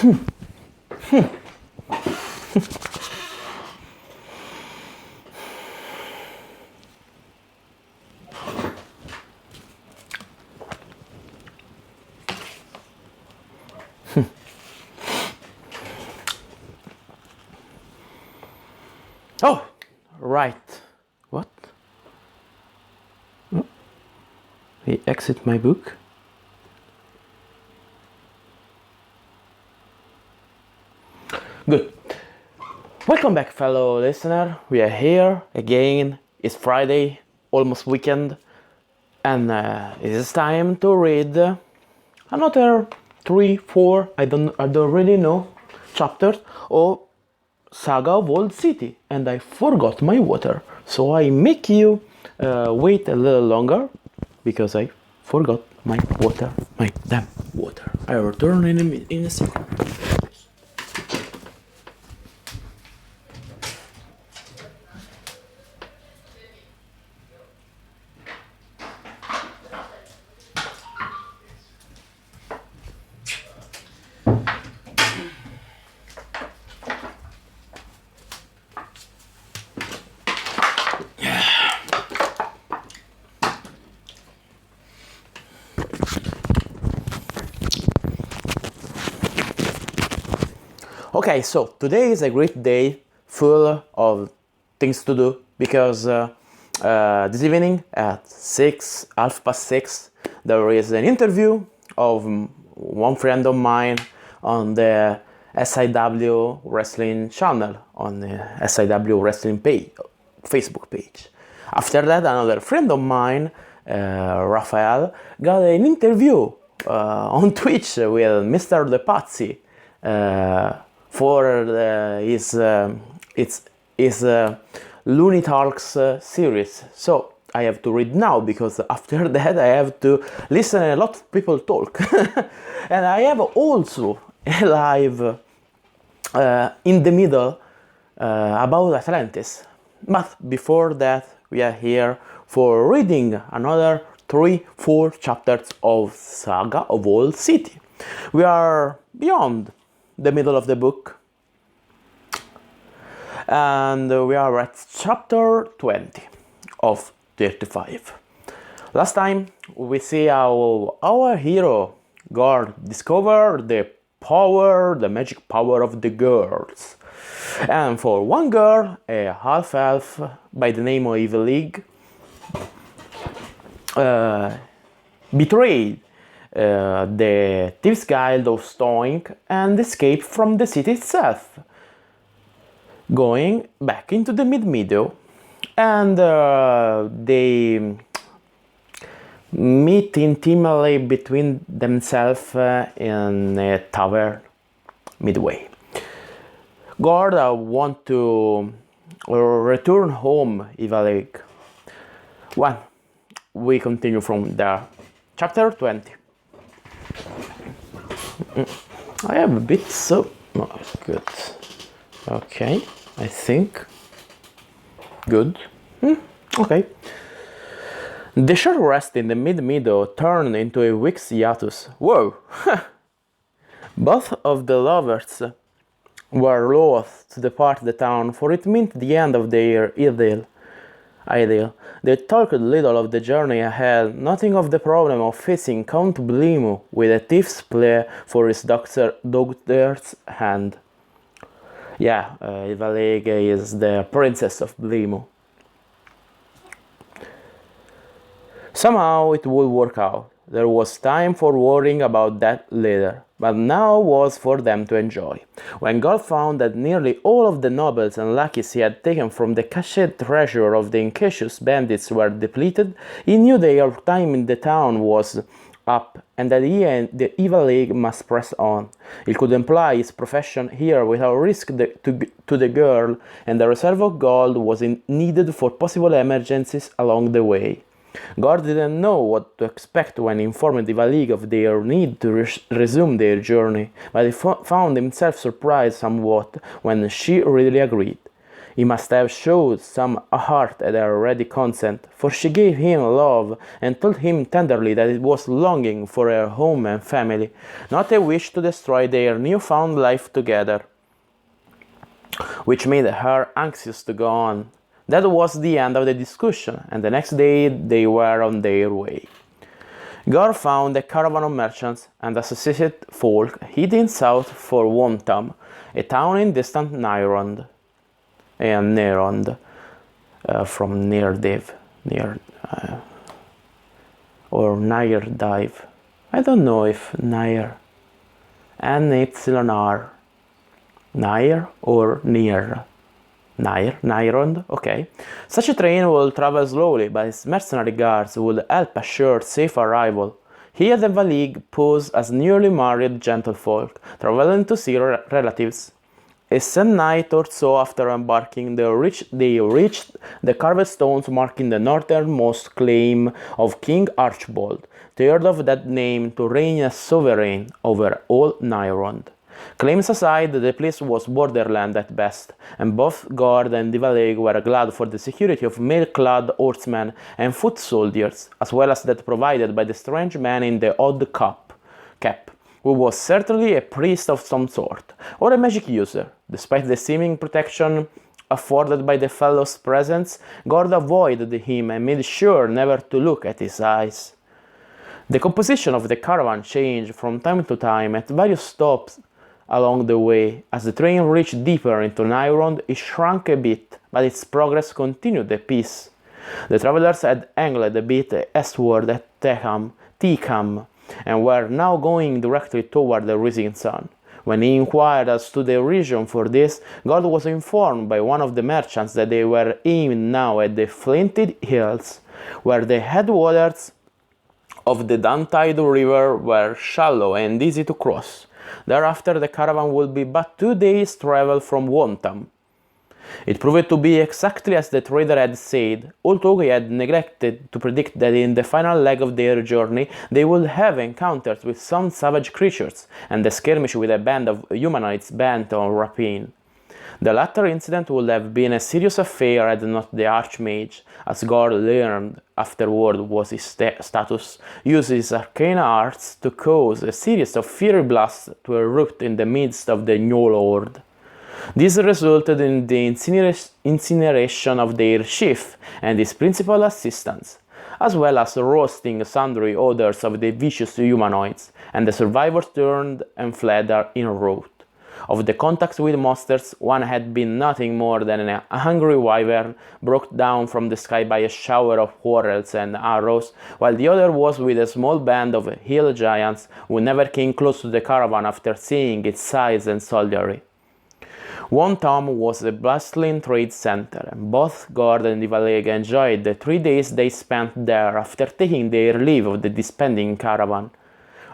Oh, right. What? Oh, he exit my book. Good. Welcome back, fellow listener. We are here again. It's Friday, almost weekend, and it is time to read another 3, 4, I don't really know, chapters of Saga of Old City. And I forgot my water, so I make you wait a little longer because I forgot my water, my damn water. I return in a second. Okay, so today is a great day full of things to do because this evening at 6:30 there is an interview of one friend of mine on the SIW Wrestling channel, on the SIW Wrestling page, Facebook page. After that, another friend of mine, Rafael, got an interview on Twitch with Mr. De Pazzi. For his Looney Talks series. So I have to read now because after that I have to listen a lot of people talk. And I have also a live in the middle about Atlantis. But before that we are here for reading another 3, 4 chapters of Saga of Old City. We are beyond the middle of the book, and we are at chapter 20 of 35. Last time we see how our hero Gord discovered the magic power of the girls, and for one girl, a half-elf by the name of Evil-Ig, betrayed the Thieves' Guild of Stoink and escaped from the city itself, going back into the Mid-Meadow, and they meet intimately between themselves in a tavern midway. Gord want to return home, Evil-Ig. Well, we continue from there. Chapter 20. I have a bit so... Oh, good. Okay, I think. Good. Okay. The short rest in the Mid-Meadow turned into a week's hiatus. Whoa! Both of the lovers were loath to depart the town, for it meant the end of their idyll. They talked little of the journey ahead, nothing of the problem of facing Count Bleemo with a thief's plea for his daughter's hand. Yeah, Evil-Ig is the princess of Bleemo. Somehow it would work out. There was time for worrying about that later, but now was for them to enjoy. When Gord found that nearly all of the nobles and lackeys he had taken from the cached treasure of the Incasius bandits were depleted, he knew their time in the town was up, and that he and the Evil-Ig must press on. He could apply his profession here without risk to the girl, and the reserve of gold was needed for possible emergencies along the way. Gord didn't know what to expect when he informed Evil-Ig of their need to resume their journey, but he found himself surprised somewhat when she readily agreed. He must have showed some heart at her ready consent, for she gave him love and told him tenderly that it was longing for her home and family, not a wish to destroy their new-found life together, which made her anxious to go on. That was the end of the discussion, and the next day they were on their way. Gar found a caravan of merchants and associated folk heading south for Wontam, a town in distant Nyrond. Nerond, from Nerdiv, or Nyrdive. I don't know if Nyr, N-Y-R, Nyr or Near. Nyrond, okay. Such a train will travel slowly, but its mercenary guards would help assure safe arrival. He and the Valig posed as newly married gentlefolk, traveling to see relatives. A night or so after embarking, they reached the carved stones marking the northernmost claim of King Archibald, third of that name to reign as sovereign over all Nyrond. Claims aside, the place was borderland at best, and both Gord and Divaleg were glad for the security of mail-clad horsemen and foot soldiers, as well as that provided by the strange man in the odd cap, who was certainly a priest of some sort, or a magic user. Despite the seeming protection afforded by the fellow's presence, Gord avoided him and made sure never to look at his eyes. The composition of the caravan changed from time to time at various stops along the way. As the train reached deeper into Nyrond, it shrunk a bit, but its progress continued apace. The travelers had angled a bit eastward at Tekham, and were now going directly toward the rising sun. When he inquired as to the reason for this, God was informed by one of the merchants that they were aimed now at the Flinted Hills, where the headwaters of the Dantide River were shallow and easy to cross. Thereafter, the caravan would be but 2 days' travel from Wontam. It proved to be exactly as the trader had said, although he had neglected to predict that in the final leg of their journey they would have encounters with some savage creatures, and a skirmish with a band of humanoids bent on rapine. The latter incident would have been a serious affair had not the Archmage, as Gord learned afterward was his status, used his arcane arts to cause a series of fiery blasts to erupt in the midst of the Gnoll horde. This resulted in the incineration of their chief and his principal assistants, as well as roasting sundry others of the vicious humanoids, and the survivors turned and fled en route. Of the contacts with monsters, one had been nothing more than a hungry wyvern brought down from the sky by a shower of quarrels and arrows, while the other was with a small band of hill giants who never came close to the caravan after seeing its size and soldiery. Wontam was a bustling trade center, and both Gord and Divaleg enjoyed the 3 days they spent there after taking their leave of the disbanding caravan.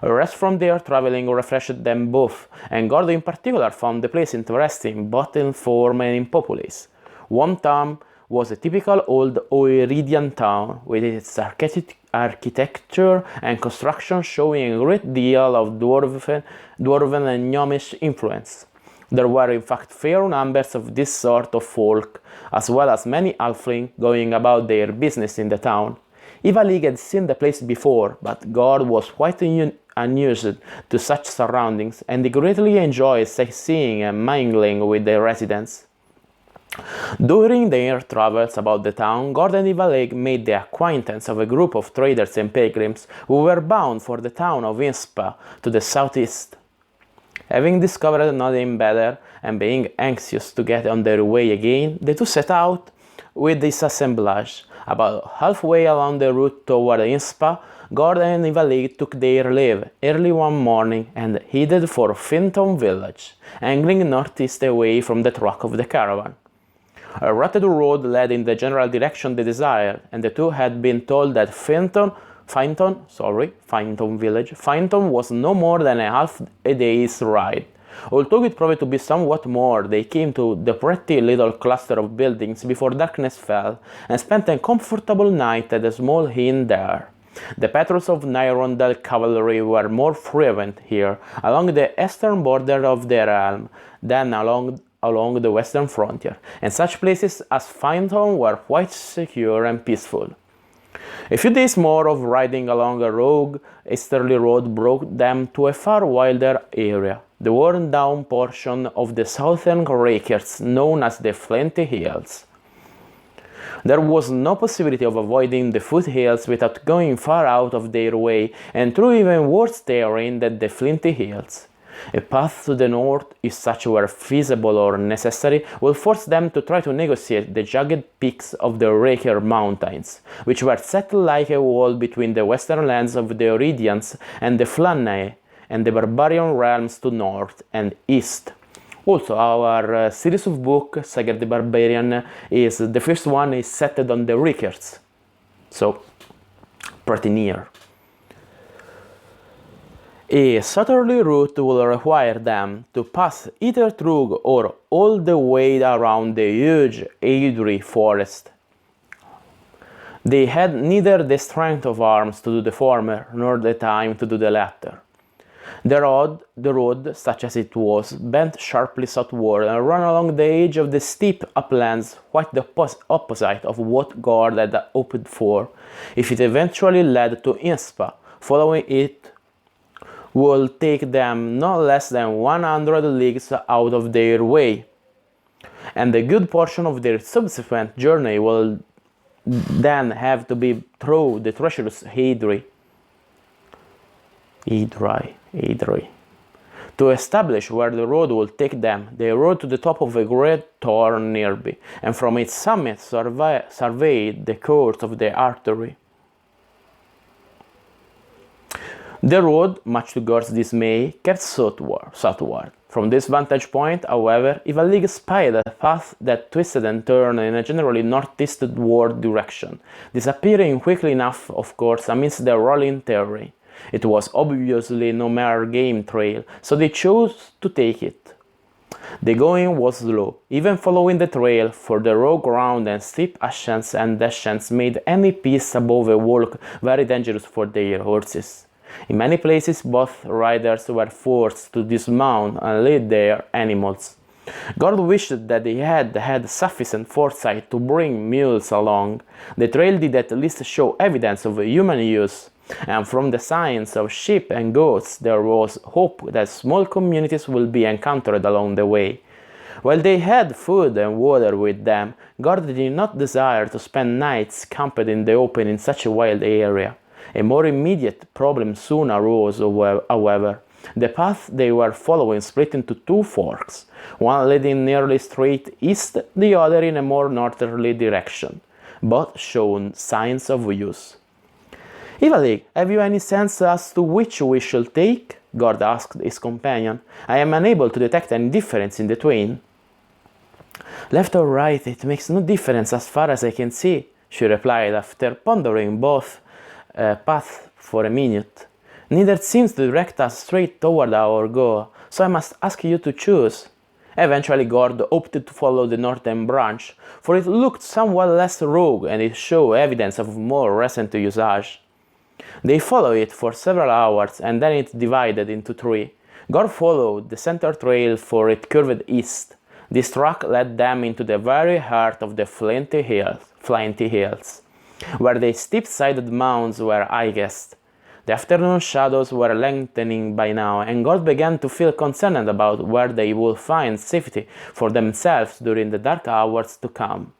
A rest from their traveling refreshed them both, and Gord in particular found the place interesting both in form and in populace. Wontam was a typical old Oeridian town, with its architecture and construction showing a great deal of dwarven and gnomish influence. There were in fact fair numbers of this sort of folk, as well as many halflings going about their business in the town. Ivalig had seen the place before, but Gord was quite unused to such surroundings, and he greatly enjoyed sightseeing and mingling with the residents. During their travels about the town, Gord and Ivalig made the acquaintance of a group of traders and pilgrims who were bound for the town of Inspa to the southeast. Having discovered nothing better, and being anxious to get on their way again, the two set out with this assemblage. About halfway along the route toward Inspa, Gord and Ivalig took their leave early one morning and headed for Finton village, angling northeast away from the track of the caravan. A rutted road led in the general direction they desired, and the two had been told that Finton was no more than half a day's ride. Although it proved to be somewhat more, they came to the pretty little cluster of buildings before darkness fell, and spent a comfortable night at a small inn there. The patrols of Nyrondel cavalry were more frequent here, along the eastern border of the realm, than along along the western frontier, and such places as Fainton were quite secure and peaceful. A few days more of riding along a rogue easterly road brought them to a far wilder area, the worn-down portion of the southern Rhaeckers known as the Flinty Hills. There was no possibility of avoiding the foothills without going far out of their way and through even worse terrain than the Flinty Hills. A path to the north, if such were feasible or necessary, would force them to try to negotiate the jagged peaks of the Rhaecker Mountains, which were set like a wall between the western lands of the Oridians and the Flannae, and the barbarian realms to north and east. Also, our series of books, Saga the Barbarian, is the first one is set on the Rhaeckers, so pretty near. A southerly route will require them to pass either through or all the way around the huge Aedri forest. They had neither the strength of arms to do the former, nor the time to do the latter. The road, such as it was, bent sharply southward and ran along the edge of the steep uplands, quite the opposite of what Gord had hoped for. If it eventually led to Inspa, following it will take them no less than 100 leagues out of their way, and a good portion of their subsequent journey will then have to be through the treacherous Aedri. To establish where the road will take them, they rode to the top of a great thorn nearby, and from its summit surveyed the course of the artery. The road, much to Gord's dismay, kept southward. From this vantage point, however, Ivalig spied a path that twisted and turned in a generally northeastward direction, disappearing quickly enough, of course, amidst the rolling terrain. It was obviously no mere game trail, so they chose to take it. The going was slow, even following the trail, for the raw ground and steep ascents and descents made any pace above a walk very dangerous for their horses. In many places, both riders were forced to dismount and lead their animals. Gord wished that they had had sufficient foresight to bring mules along. The trail did at least show evidence of human use, and from the signs of sheep and goats there was hope that small communities would be encountered along the way. While they had food and water with them, Gord did not desire to spend nights camped in the open in such a wild area. A more immediate problem soon arose, however. The path they were following split into two forks, one leading nearly straight east, the other in a more northerly direction. Both showed signs of use. Ivalig, have you any sense as to which we shall take? Gord asked his companion. I am unable to detect any difference in the twain. Left or right, it makes no difference as far as I can see, she replied after pondering both paths for a minute. Neither seems to direct us straight toward our goal, so I must ask you to choose. Eventually Gord opted to follow the northern branch, for it looked somewhat less rogue and it showed evidence of more recent usage. They followed it for several hours and then it divided into three. Gord followed the center trail, for it curved east. This track led them into the very heart of the Flinty Hills, where the steep-sided mounds were highest. The afternoon shadows were lengthening by now, and Gord began to feel concerned about where they would find safety for themselves during the dark hours to come.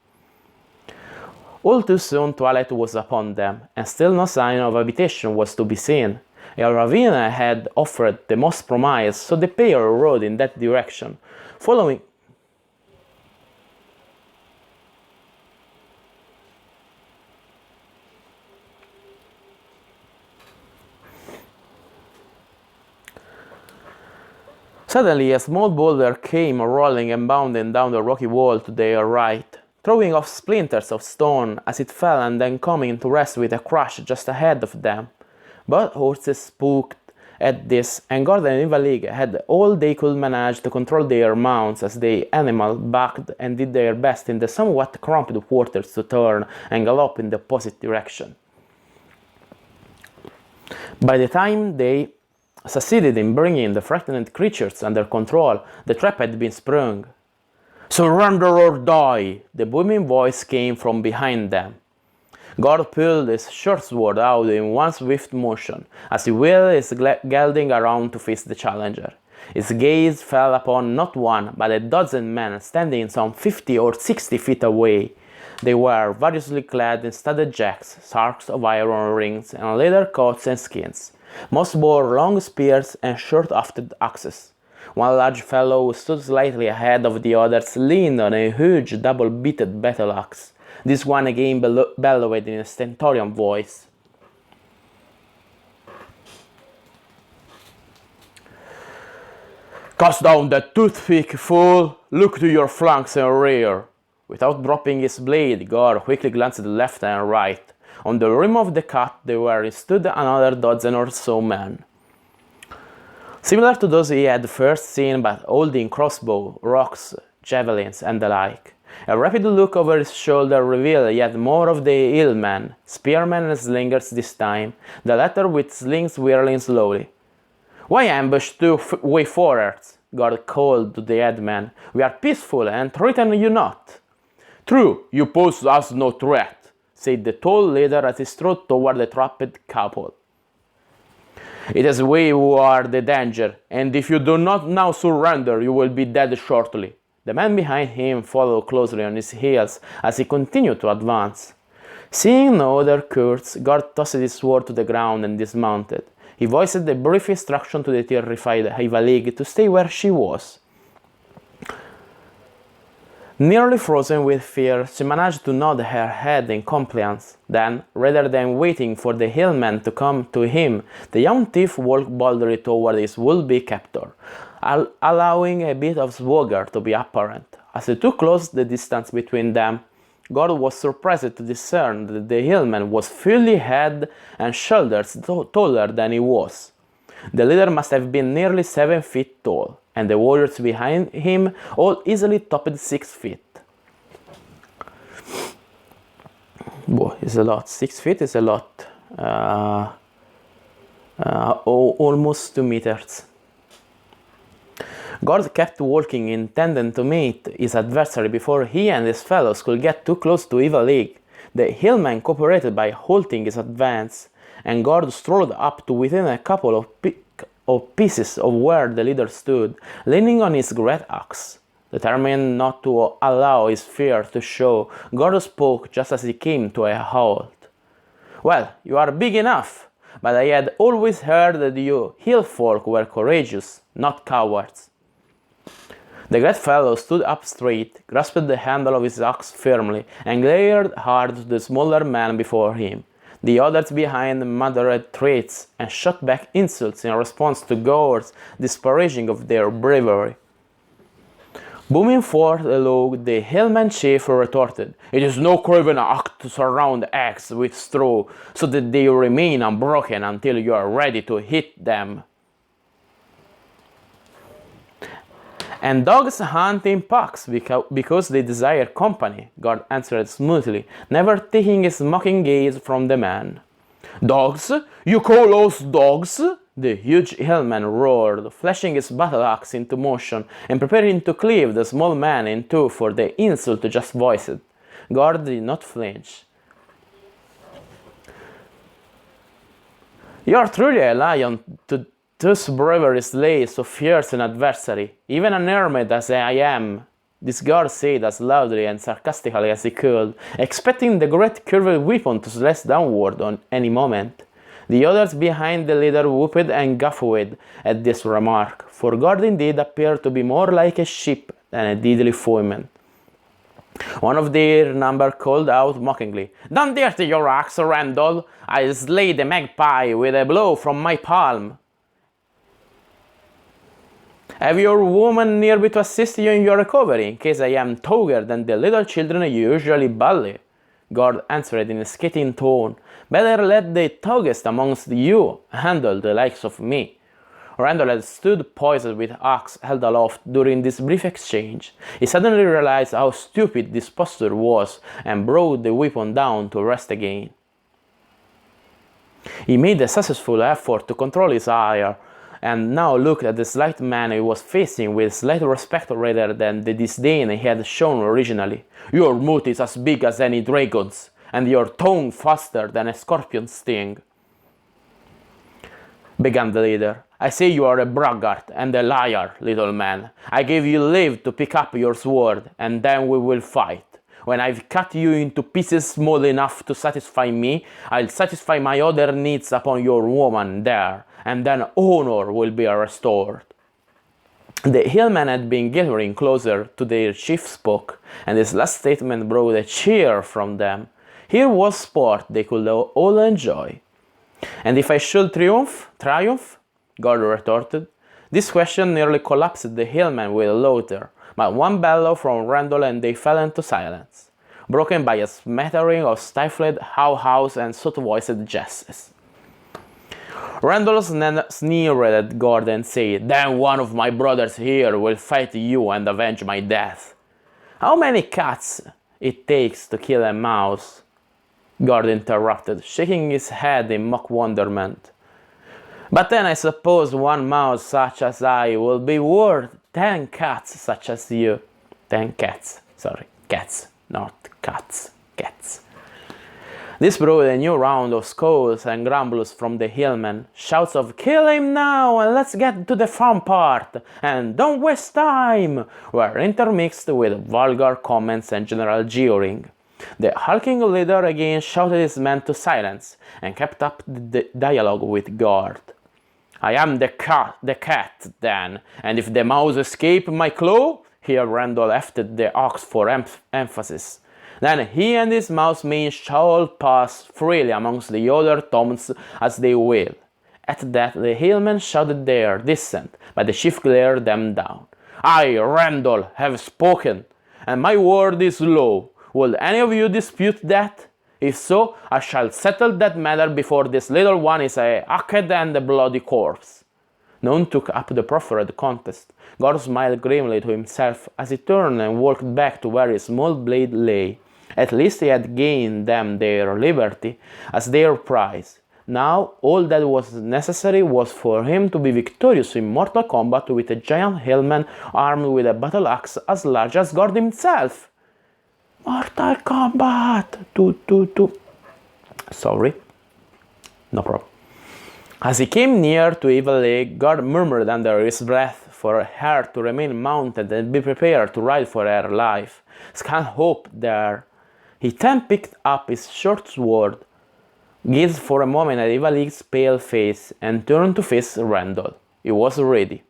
All too soon twilight was upon them, and still no sign of habitation was to be seen. A ravine had offered the most promise, so the pair rode in that direction, following Suddenly, a small boulder came rolling and bounding down the rocky wall to their right, throwing off splinters of stone as it fell and then coming to rest with a crash just ahead of them. Both horses spooked at this, and Gord and Ivalig had all they could manage to control their mounts as the animal backed and did their best in the somewhat cramped quarters to turn and gallop in the opposite direction. By the time they succeeded in bringing the frightened creatures under control, the trap had been sprung. "Surrender or die!" The booming voice came from behind them. Gord pulled his short sword out in one swift motion, as he wheeled his gelding around to face the challenger. His gaze fell upon not one, but a dozen men standing some 50 or 60 feet away. They were variously clad in studded jackets, sarks of iron rings, and leather coats and skins. Most bore long spears and short-hafted axes. One large fellow who stood slightly ahead of the others leaned on a huge double-bitted battle axe. This one again bellowed in a stentorian voice. "Cast down that toothpick, fool! Look to your flanks and rear!" Without dropping his blade, Gord quickly glanced left and right. On the rim of the cut there stood another dozen or so men, similar to those he had first seen, but holding crossbow, rocks, javelins, and the like. A rapid look over his shoulder revealed yet more of the hillmen, spearmen and slingers this time, the latter with slings whirling slowly. "Why ambush two wayfarers?" Gord called to the headman. "We are peaceful and threaten you not." "True, you pose us no threat," said the tall leader as he strode toward the trapped couple. "It is we who are the danger, and if you do not now surrender, you will be dead shortly." The man behind him followed closely on his heels as he continued to advance. Seeing no other course, Gord tossed his sword to the ground and dismounted. He voiced a brief instruction to the terrified Ivalig to stay where she was. Nearly frozen with fear, she managed to nod her head in compliance. Then, rather than waiting for the hillman to come to him, the young thief walked boldly toward his would-be captor, allowing a bit of swagger to be apparent. As the two closed the distance between them, Gord was surprised to discern that the hillman was fully head and shoulders taller than he was. The leader must have been nearly 7 feet tall, and the warriors behind him all easily topped 6 feet. Boy, it's a lot. 6 feet is a lot. Almost 2 meters. Gord kept walking, intending to meet his adversary before he and his fellows could get too close to Ivalig. The hillman cooperated by halting his advance, and Gord strolled up to within a couple of pieces of where the leader stood, leaning on his great axe. Determined not to allow his fear to show, Gord spoke just as he came to a halt. "Well, you are big enough, but I had always heard that you hill folk were courageous, not cowards." The great fellow stood up straight, grasped the handle of his axe firmly, and glared hard at the smaller man before him. The others behind muttered threats and shot back insults in response to Gord's disparaging of their bravery. Booming forth a log, the hillman chief retorted, "It is no craven act to surround eggs with straw so that they remain unbroken until you are ready to hit them. And dogs hunt in packs because they desire company," Gord answered smoothly, never taking his mocking gaze from the man. "Dogs? You call us dogs?" The huge hillman roared, flashing his battle axe into motion and preparing to cleave the small man in two for the insult just voiced. Gord did not flinch. "You are truly a lion to thus bravery slay so fierce an adversary, even unarmed as I am," this Gord said as loudly and sarcastically as he could, expecting the great curved weapon to slash downward on any moment. The others behind the leader whooped and guffawed at this remark, for Gord indeed appeared to be more like a sheep than a deadly foeman. One of their number called out mockingly, "Don't dirty your axe, Randall! I'll slay the magpie with a blow from my palm." "Have your woman nearby to assist you in your recovery, in case I am taller than the little children you usually bully?" Gord answered in a scathing tone. "Better let the toughest amongst you handle the likes of me." Randall had stood poised with axe held aloft during this brief exchange. He suddenly realized how stupid this posture was and brought the weapon down to rest again. He made a successful effort to control his ire and now looked at the slight man he was facing with slight respect rather than the disdain he had shown originally. "Your mouth is as big as any dragon's, and your tongue faster than a scorpion's sting," began the leader. "I say you are a braggart and a liar, little man. I gave you leave to pick up your sword, and then we will fight. When I've cut you into pieces small enough to satisfy me, I'll satisfy my other needs upon your woman there, and then honor will be restored." The hillmen had been gathering closer to their chief spoke, and his last statement brought a cheer from them. Here was sport they could all enjoy. "And if I should triumph? God retorted. This question nearly collapsed the hillmen with laughter, but one bellow from Randall and they fell into silence, broken by a smattering of stifled how-hows and soft-voiced jests. Randall sneered at God and said, "Then one of my brothers here will fight you and avenge my death." "How many cats it takes to kill a mouse?" God interrupted, shaking his head in mock wonderment. "But then I suppose one mouse such as I will be worth 10 cats such as you." 10 cats, cats, not cats, cats. This brought a new round of scolds and grumbles from the hillmen. Shouts of "Kill him now and let's get to the fun part," and "Don't waste time," were intermixed with vulgar comments and general jeering. The hulking leader again shouted his men to silence and kept up the dialogue with God. "I am the cat, then, and if the mouse escape my claw," here Randall lifted the ox for emphasis, "then he and his mouse men shall pass freely amongst the other tombs as they will." At that the hillmen shouted their dissent, but the chief glared them down. "I, Randall, have spoken, and my word is law. Will any of you dispute that? If so, I shall settle that matter before this little one is a hacked and a bloody corpse." None took up the proffered contest. God smiled grimly to himself as he turned and walked back to where his small blade lay. At least he had gained them their liberty as their prize. Now all that was necessary was for him to be victorious in mortal combat with a giant hillman armed with a battle axe as large as God himself. Mortal Kombat! Sorry. No problem. As he came near to Evil Lake, God murmured under his breath for her to remain mounted and be prepared to ride for her life. Scant hope there. He then picked up his short sword, gazed for a moment at Evil Lake's pale face, and turned to face Randall. He was ready.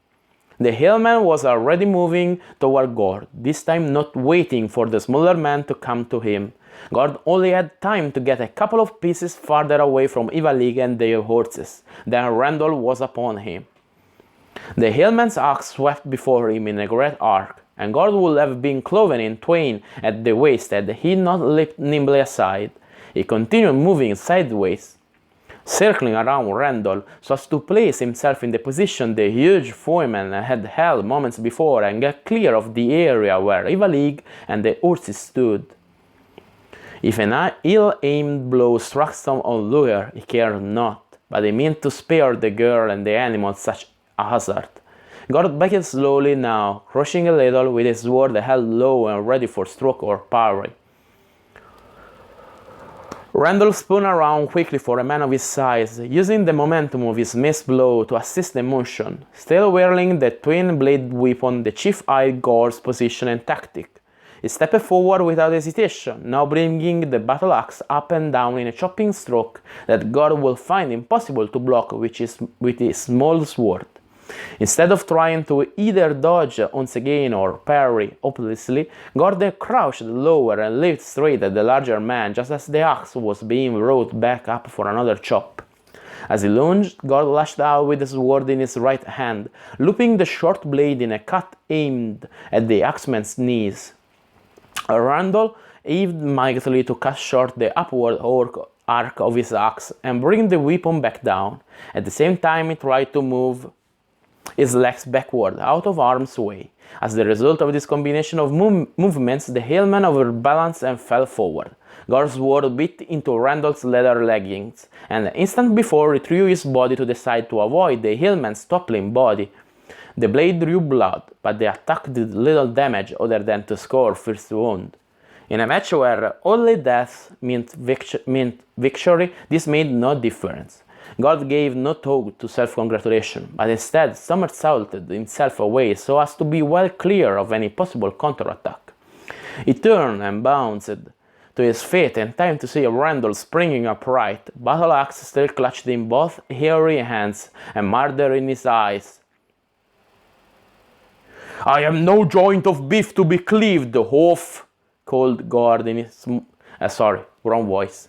The hillman was already moving toward God, this time not waiting for the smaller man to come to him. God only had time to get a couple of paces farther away from Evil Lake and their horses. Then Randall was upon him. The hillman's axe swept before him in a great arc, and God would have been cloven in twain at the waist had he not leaped nimbly aside. He continued moving sideways, circling around Randall so as to place himself in the position the huge foeman had held moments before and get clear of the area where Evil Lake and the horses stood. If an ill-aimed blow struck some onlooker, he cared not, but he meant to spare the girl and the animals such a hazard. God backed slowly now, crouching a little with his sword held low and ready for stroke or parry. Randall spun around quickly for a man of his size, using the momentum of his missed blow to assist the motion. Still whirling the twin-bladed weapon, the chief eyed God's position and tactic. He stepped forward without hesitation, now bringing the battle axe up and down in a chopping stroke that God will find impossible to block with his small sword. Instead of trying to either dodge once again or parry hopelessly, Gordon crouched lower and leaped straight at the larger man just as the axe was being brought back up for another chop. As he lunged, God lashed out with his sword in his right hand, looping the short blade in a cut aimed at the axeman's knees. Randall heaved mightily to cut short the upward arc of his axe and bring the weapon back down. At the same time, he tried to move his legs backward, out of harm's way. As the result of this combination of movements, the hillman overbalanced and fell forward. Gord's sword bit into Randall's leather leggings, and the instant before he threw his body to the side to avoid the hillman's toppling body. The blade drew blood, but the attack did little damage other than to score first wound. In a match where only death meant victory, this made no difference. Gord gave no thought to self-congratulation, but instead somersaulted himself away so as to be well clear of any possible counterattack. He turned and bounced to his feet in time to see Randall springing upright, battle-axe still clutched in both hairy hands and murder in his eyes. "I am no joint of beef to be cleaved, oaf," called Gord in his... wrong voice.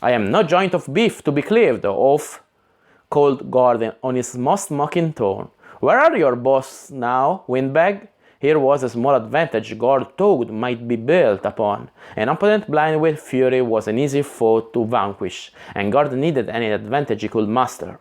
"I am no joint of beef to be cleaved, oaf," called Gord on his most mocking tone. "Where are your boss now, windbag?" Here was a small advantage Gord thought might be built upon. An opponent blind with fury was an easy foe to vanquish, and Gord needed any advantage he could master.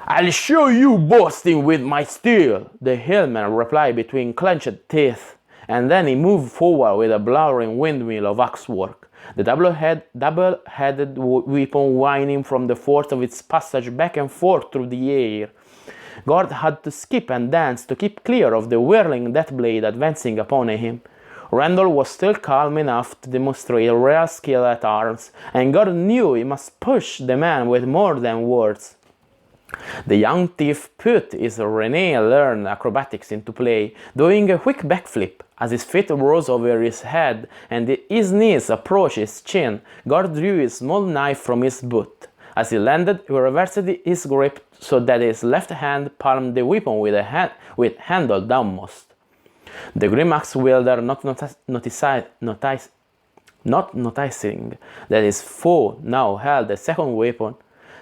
"I'll show you boasting with my steel," the hillman replied between clenched teeth, and then he moved forward with a blowering windmill of axework, the double-headed weapon whining from the force of its passage back and forth through the air. Gord had to skip and dance to keep clear of the whirling death blade advancing upon him. Randall was still calm enough to demonstrate real skill at arms, and Gord knew he must push the man with more than words. The young thief put his Renee-learned acrobatics into play, doing a quick backflip. As his feet rose over his head and his knees approached his chin, Gord drew his small knife from his boot. As he landed, he reversed his grip so that his left hand palmed the weapon with handle downmost. The grim axe wielder, not noticing that his foe now held a second weapon,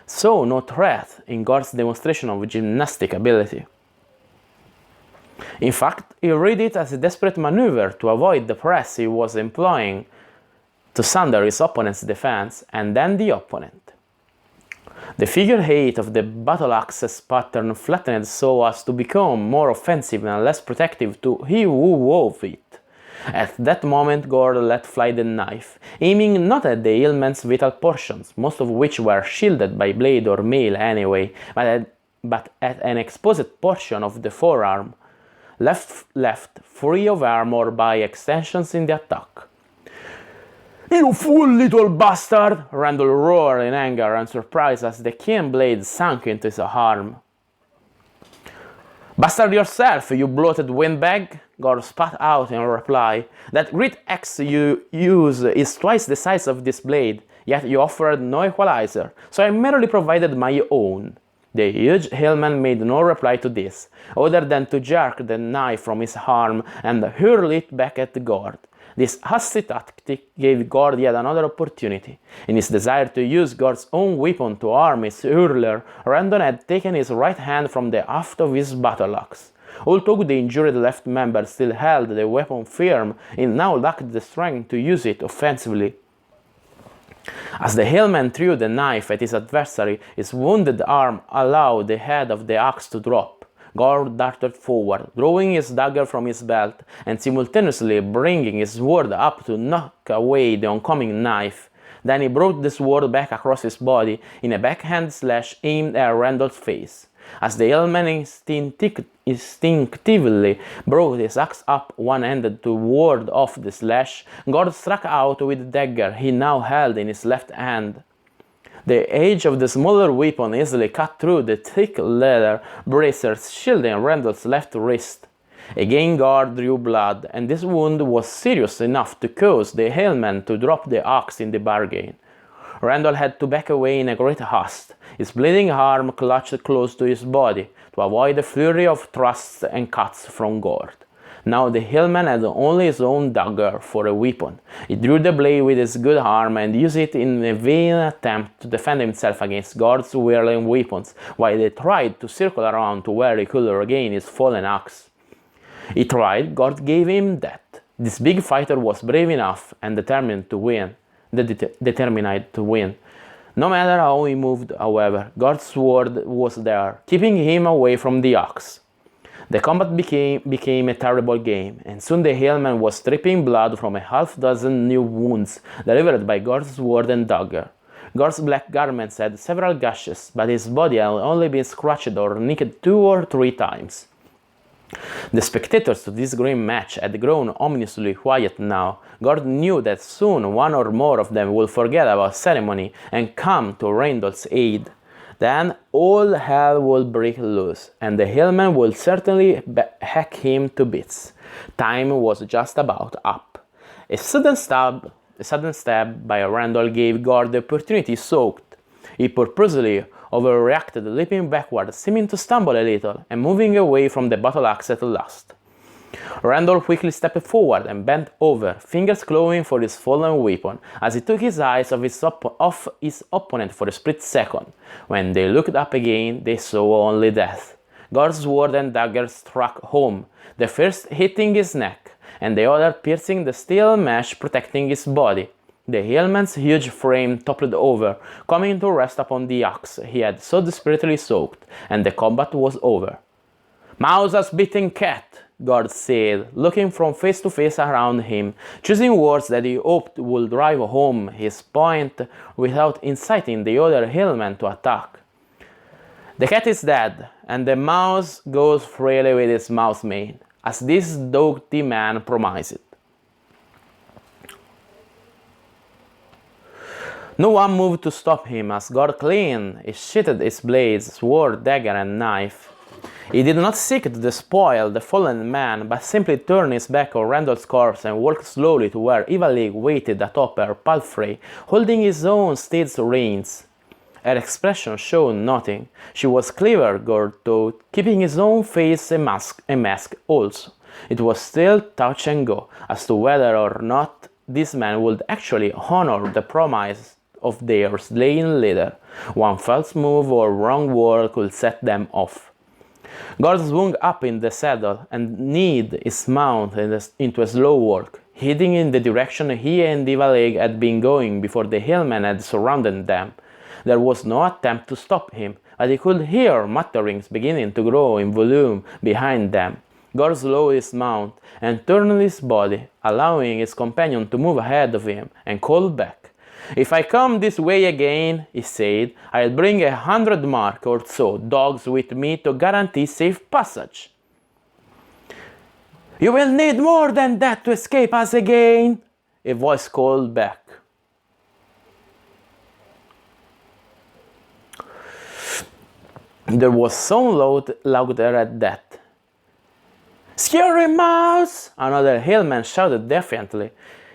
saw no threat in Gord's demonstration of gymnastic ability. In fact, he read it as a desperate maneuver to avoid the press he was employing to sunder his opponent's defense and then the opponent. The figure 8 of the battle-axe's pattern flattened so as to become more offensive and less protective to he who wove it. At that moment Gord let fly the knife, aiming not at the hillman's vital portions, most of which were shielded by blade or mail anyway, but at an exposed portion of the forearm, left free of armor by extensions in the attack. "You fool little bastard!" Randall roared in anger and surprise as the keen blade sank into his arm. "Bastard yourself, you bloated windbag!" Gord spat out in reply. "That great axe you use is twice the size of this blade, yet you offered no equalizer, so I merely provided my own." The huge hillman made no reply to this, other than to jerk the knife from his arm and hurl it back at Gord. This hasty tactic gave Gord yet another opportunity. In his desire to use Gord's own weapon to arm his hurler, Randall had taken his right hand from the haft of his battle-axe. Although the injured left member still held the weapon firm, he now lacked the strength to use it offensively. As the hillman threw the knife at his adversary, his wounded arm allowed the head of the axe to drop. Gord darted forward, drawing his dagger from his belt and simultaneously bringing his sword up to knock away the oncoming knife. Then he brought the sword back across his body in a backhand slash aimed at Randall's face. As the hillman instinctively brought his axe up one-handed to ward off the slash, Gord struck out with the dagger he now held in his left hand. The edge of the smaller weapon easily cut through the thick leather bracers shielding Randall's left wrist. Again Gord drew blood, and this wound was serious enough to cause the hillman to drop the axe in the bargain. Randall had to back away in a great haste, his bleeding arm clutched close to his body to avoid a flurry of thrusts and cuts from Gord. Now the hillman had only his own dagger for a weapon. He drew the blade with his good arm and used it in a vain attempt to defend himself against Gord's whirling weapons, while he tried to circle around to where he could regain his fallen axe. He tried, Gord gave him that. This big fighter was brave enough and determined to win. No matter how he moved, however, Gord's sword was there, keeping him away from the axe. The combat became a terrible game, and soon the hillman was dripping blood from a half-dozen new wounds delivered by Gord's sword and dagger. Gord's black garments had several gashes, but his body had only been scratched or nicked 2 or 3 times. The spectators to this grim match had grown ominously quiet now. Gord knew that soon one or more of them would forget about ceremony and come to Randall's aid. Then all hell would break loose, and the hillman would certainly hack him to bits. Time was just about up. A sudden stab by Randall gave Gord the opportunity soaked. He purposely overreacted, leaping backward, seeming to stumble a little, and moving away from the battle axe at last. Randall quickly stepped forward and bent over, fingers clawing for his fallen weapon, as he took his eyes off his opponent for a split second. When they looked up again, they saw only death. Gord's sword and dagger struck home, the first hitting his neck, and the other piercing the steel mesh protecting his body. The hillman's huge frame toppled over, coming to rest upon the axe he had so desperately soaked, and the combat was over. "Mauser's beaten cat," Gord said, looking from face to face around him, choosing words that he hoped would drive home his point without inciting the other hillman to attack. "The cat is dead, and the mouse goes freely with its mouse mane, as this doughty man promised. No one moved to stop him as Gord cleaned, he sheathed his blades, sword, dagger, and knife. He did not seek to despoil the fallen man, but simply turned his back on Randall's corpse and walked slowly to where Eva-Lig waited atop her palfrey, holding his own steed's reins. Her expression showed nothing. She was clever, Gord thought, keeping his own face a mask also. It was still touch and go as to whether or not this man would actually honor the promise of their slain leader. One false move or wrong word could set them off. Gord swung up in the saddle and kneed his mount into a slow walk, heading in the direction he and Eva-Lig had been going before the hillmen had surrounded them. There was no attempt to stop him, but he could hear mutterings beginning to grow in volume behind them. Gord slowed his mount and turned his body, allowing his companion to move ahead of him, and called back. "If I come this way again," he said, "I'll bring 100 mark or so dogs with me to guarantee safe passage." "You will need more than that to escape us again," a voice called back. There was some louder at that. "Scurry mouse!" another hillman shouted defiantly.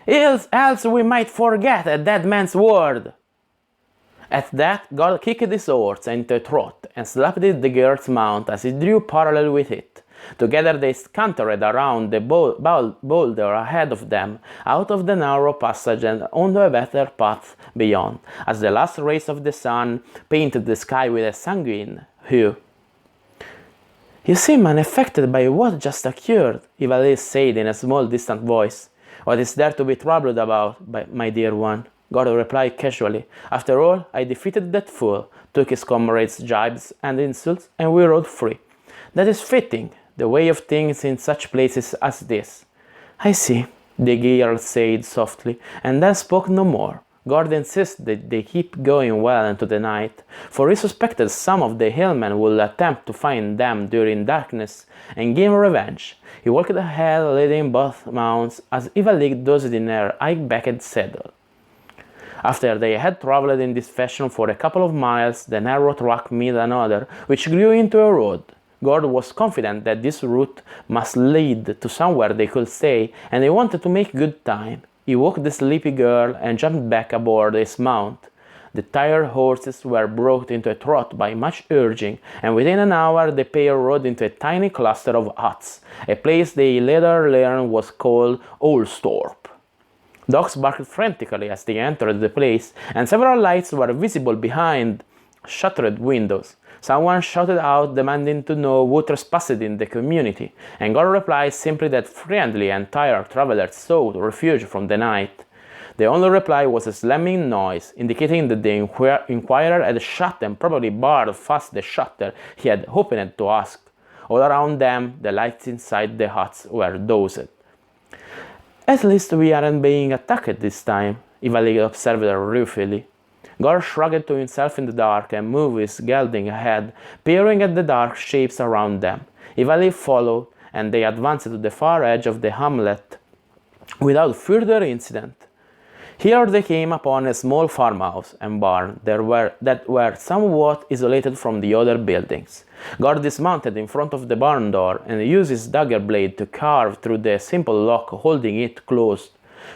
"Else we might forget a dead man's word." At that, Gord kicked his horse into a trot and slapped the girl's mount as he drew parallel with it. Together they cantered around the boulder ahead of them, out of the narrow passage and onto a better path beyond, as the last rays of the sun painted the sky with a sanguine hue. "You seem unaffected by what just occurred," Eva-Lig said in a small, distant voice. "What is there to be troubled about, my dear one?" Gord replied casually. "After all, I defeated that fool, took his comrades' jibes and insults, and we rode free. That is fitting, the way of things in such places as this." "I see," the girl said softly, and then spoke no more. Gord insisted that they keep going well into the night, for he suspected some of the hillmen would attempt to find them during darkness and gain revenge. He walked ahead, leading both mounts, as Eva-Lig dozed in her high-backed saddle. After they had traveled in this fashion for a couple of miles, the narrow track met another, which grew into a road. Gord was confident that this route must lead to somewhere they could stay, and he wanted to make good time. He woke the sleepy girl and jumped back aboard his mount. The tired horses were brought into a trot by much urging, and within an hour the pair rode into a tiny cluster of huts, a place they later learned was called Ohlstorp. Dogs barked frantically as they entered the place, and several lights were visible behind shuttered windows. Someone shouted out demanding to know who trespassed in the community, and Gord replied simply that friendly and tired travelers sought refuge from the night. The only reply was a slamming noise, indicating that the inquirer had shut and probably barred fast the shutter he had opened to ask, All around them, the lights inside the huts were dosed. At least we aren't being attacked this time, Ivalik observed ruefully. Gord shrugged to himself in the dark and moved his gelding ahead, peering at the dark shapes around them. Ivalik followed, and they advanced to the far edge of the hamlet without further incident. Here they came upon a small farmhouse and barn that were somewhat isolated from the other buildings. Gord dismounted in front of the barn door and used his dagger blade to carve through the simple lock holding it closed.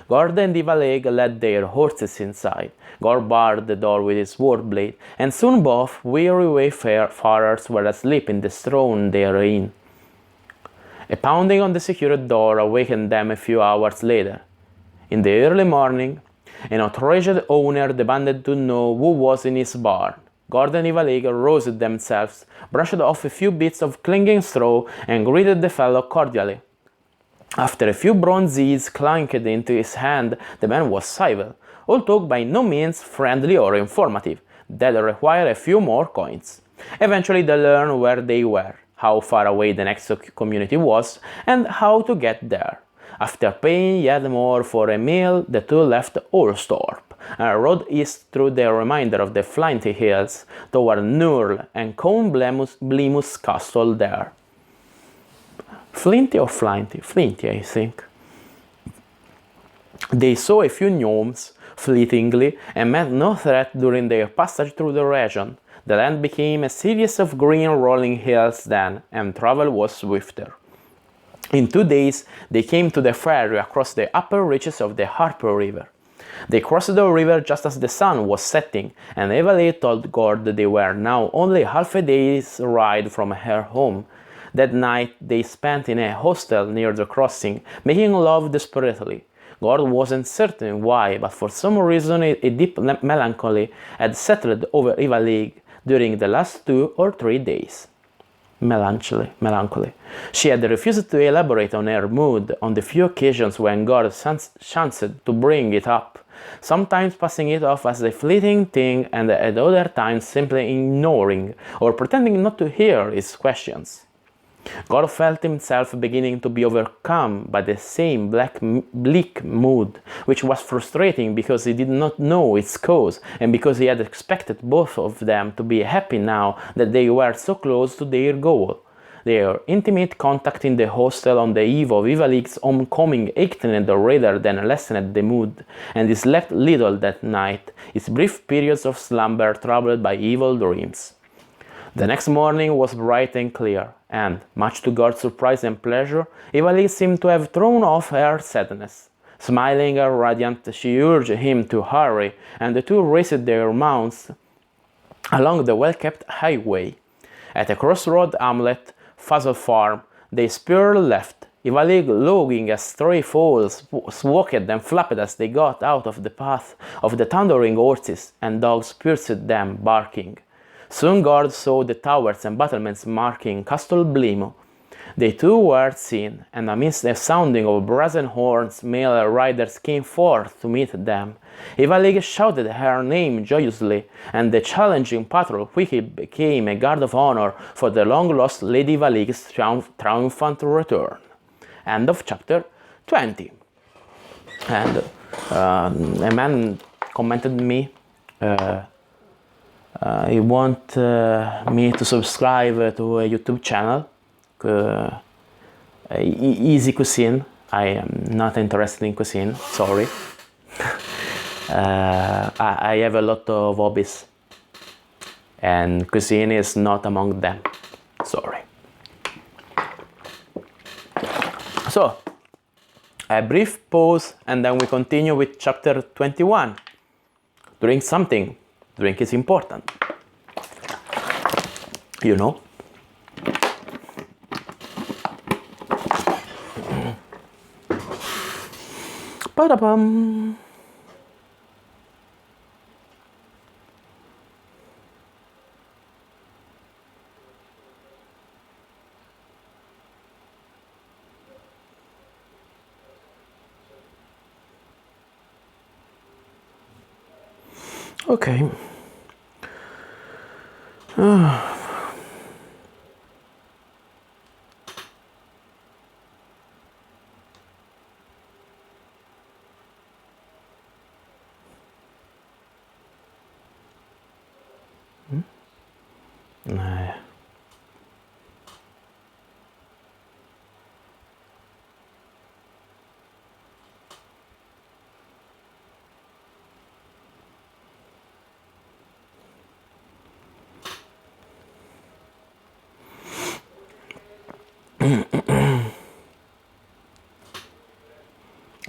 Gord and Ivalik led their horses inside. Gord barred the door with his sword blade, and soon both weary wayfarers were asleep in the straw therein. A pounding on the secured door awakened them a few hours later. In the early morning, an outraged owner demanded to know who was in his barn. Gord and Ivalik roused themselves, brushed off a few bits of clinging straw, and greeted the fellow cordially. After a few bronzes clanked into his hand, the man was civil, although by no means friendly or informative. That required a few more coins. Eventually they learned where they were, how far away the next community was, and how to get there. After paying yet more for a meal, the two left Ohlstorp and rode east through the remainder of the Flinty Hills toward Nurl and Count Blemus castle there. Flinty or Flinty? Flinty, I think. They saw a few gnomes fleetingly and met no threat during their passage through the region. The land became a series of green rolling hills then, and travel was swifter. In 2 days, they came to the ferry across the upper reaches of the Harper River. They crossed the river just as the sun was setting, and Ivalik told Gord that they were now only half a day's ride from her home. That night they spent in a hostel near the crossing, making love desperately. Gord wasn't certain why, but for some reason a deep melancholy had settled over Ivalik during the last 2 or 3 days. Melancholy. She had refused to elaborate on her mood on the few occasions when Gord chanced to bring it up, sometimes passing it off as a fleeting thing and at other times simply ignoring or pretending not to hear his questions. Gord felt himself beginning to be overcome by the same bleak mood, which was frustrating because he did not know its cause and because he had expected both of them to be happy now that they were so close to their goal. Their intimate contact in the hostel on the eve of Ivalik's homecoming heightened rather than lessened the mood, and he slept little that night, his brief periods of slumber troubled by evil dreams. The next morning was bright and clear, and, much to Gord's surprise and pleasure, Ivalik seemed to have thrown off her sadness. Smiling and radiant, she urged him to hurry, and the two raced their mounts along the well-kept highway. At a crossroad hamlet, Fuzzle Farm, they spurred left. Ivalik, logging as stray fowls, swoked and flapped as they got out of the path of the thundering horses, and dogs pursued them, barking. Soon Gord saw the towers and battlements marking Castle Blimo. They too were seen, and amidst the sounding of brazen horns, male riders came forth to meet them. Ivalik shouted her name joyously, and the challenging patrol quickly became a guard of honor for the long-lost Lady Ivalik's triumphant return. End of chapter 20. And a man commented me. He want me to subscribe to a YouTube channel, Easy Cuisine. I am not interested in cuisine, sorry. I have a lot of hobbies, and cuisine is not among them, sorry. So, a brief pause, and then we continue with chapter 21. Drink something. Drink is important. You know? Ba-da-bum. Okay.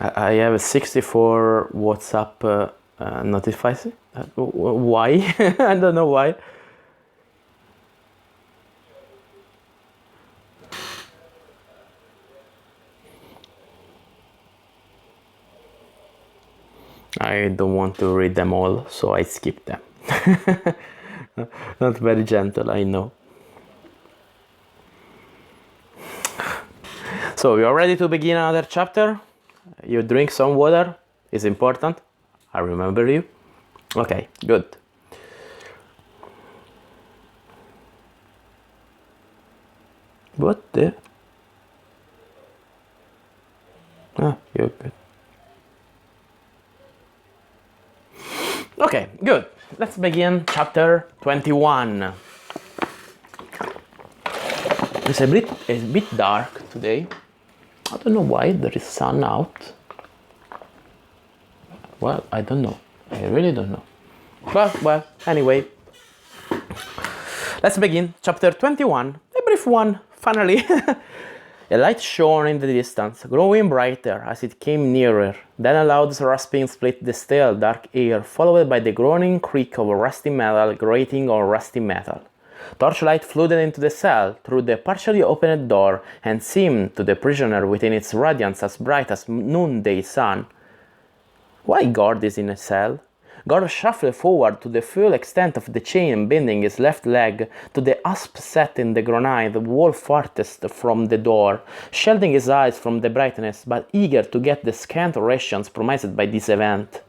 I have a 64 WhatsApp notification. Why? I don't know why. I don't want to read them all, so I skip them. Not very gentle, I know. So we are ready to begin another chapter. You drink some water, it's important. I remember you. Okay, good. What the? Ah, you're good. Okay, good. Let's begin chapter 21. It's a bit dark today. I don't know why there is sun out. Well, I don't know. I really don't know. Well, anyway. Let's begin chapter 21. A brief one, finally. A light shone in the distance, growing brighter as it came nearer. Then a loud rasping split the still, dark air, followed by the groaning creak of rusty metal grating on rusty metal. Torchlight flooded into the cell through the partially opened door and seemed to the prisoner within its radiance as bright as noonday sun. Why Gord is in a cell? Gord shuffled forward to the full extent of the chain binding his left leg to the asp set in the granite wall farthest from the door, shielding his eyes from the brightness, but eager to get the scant rations promised by this event.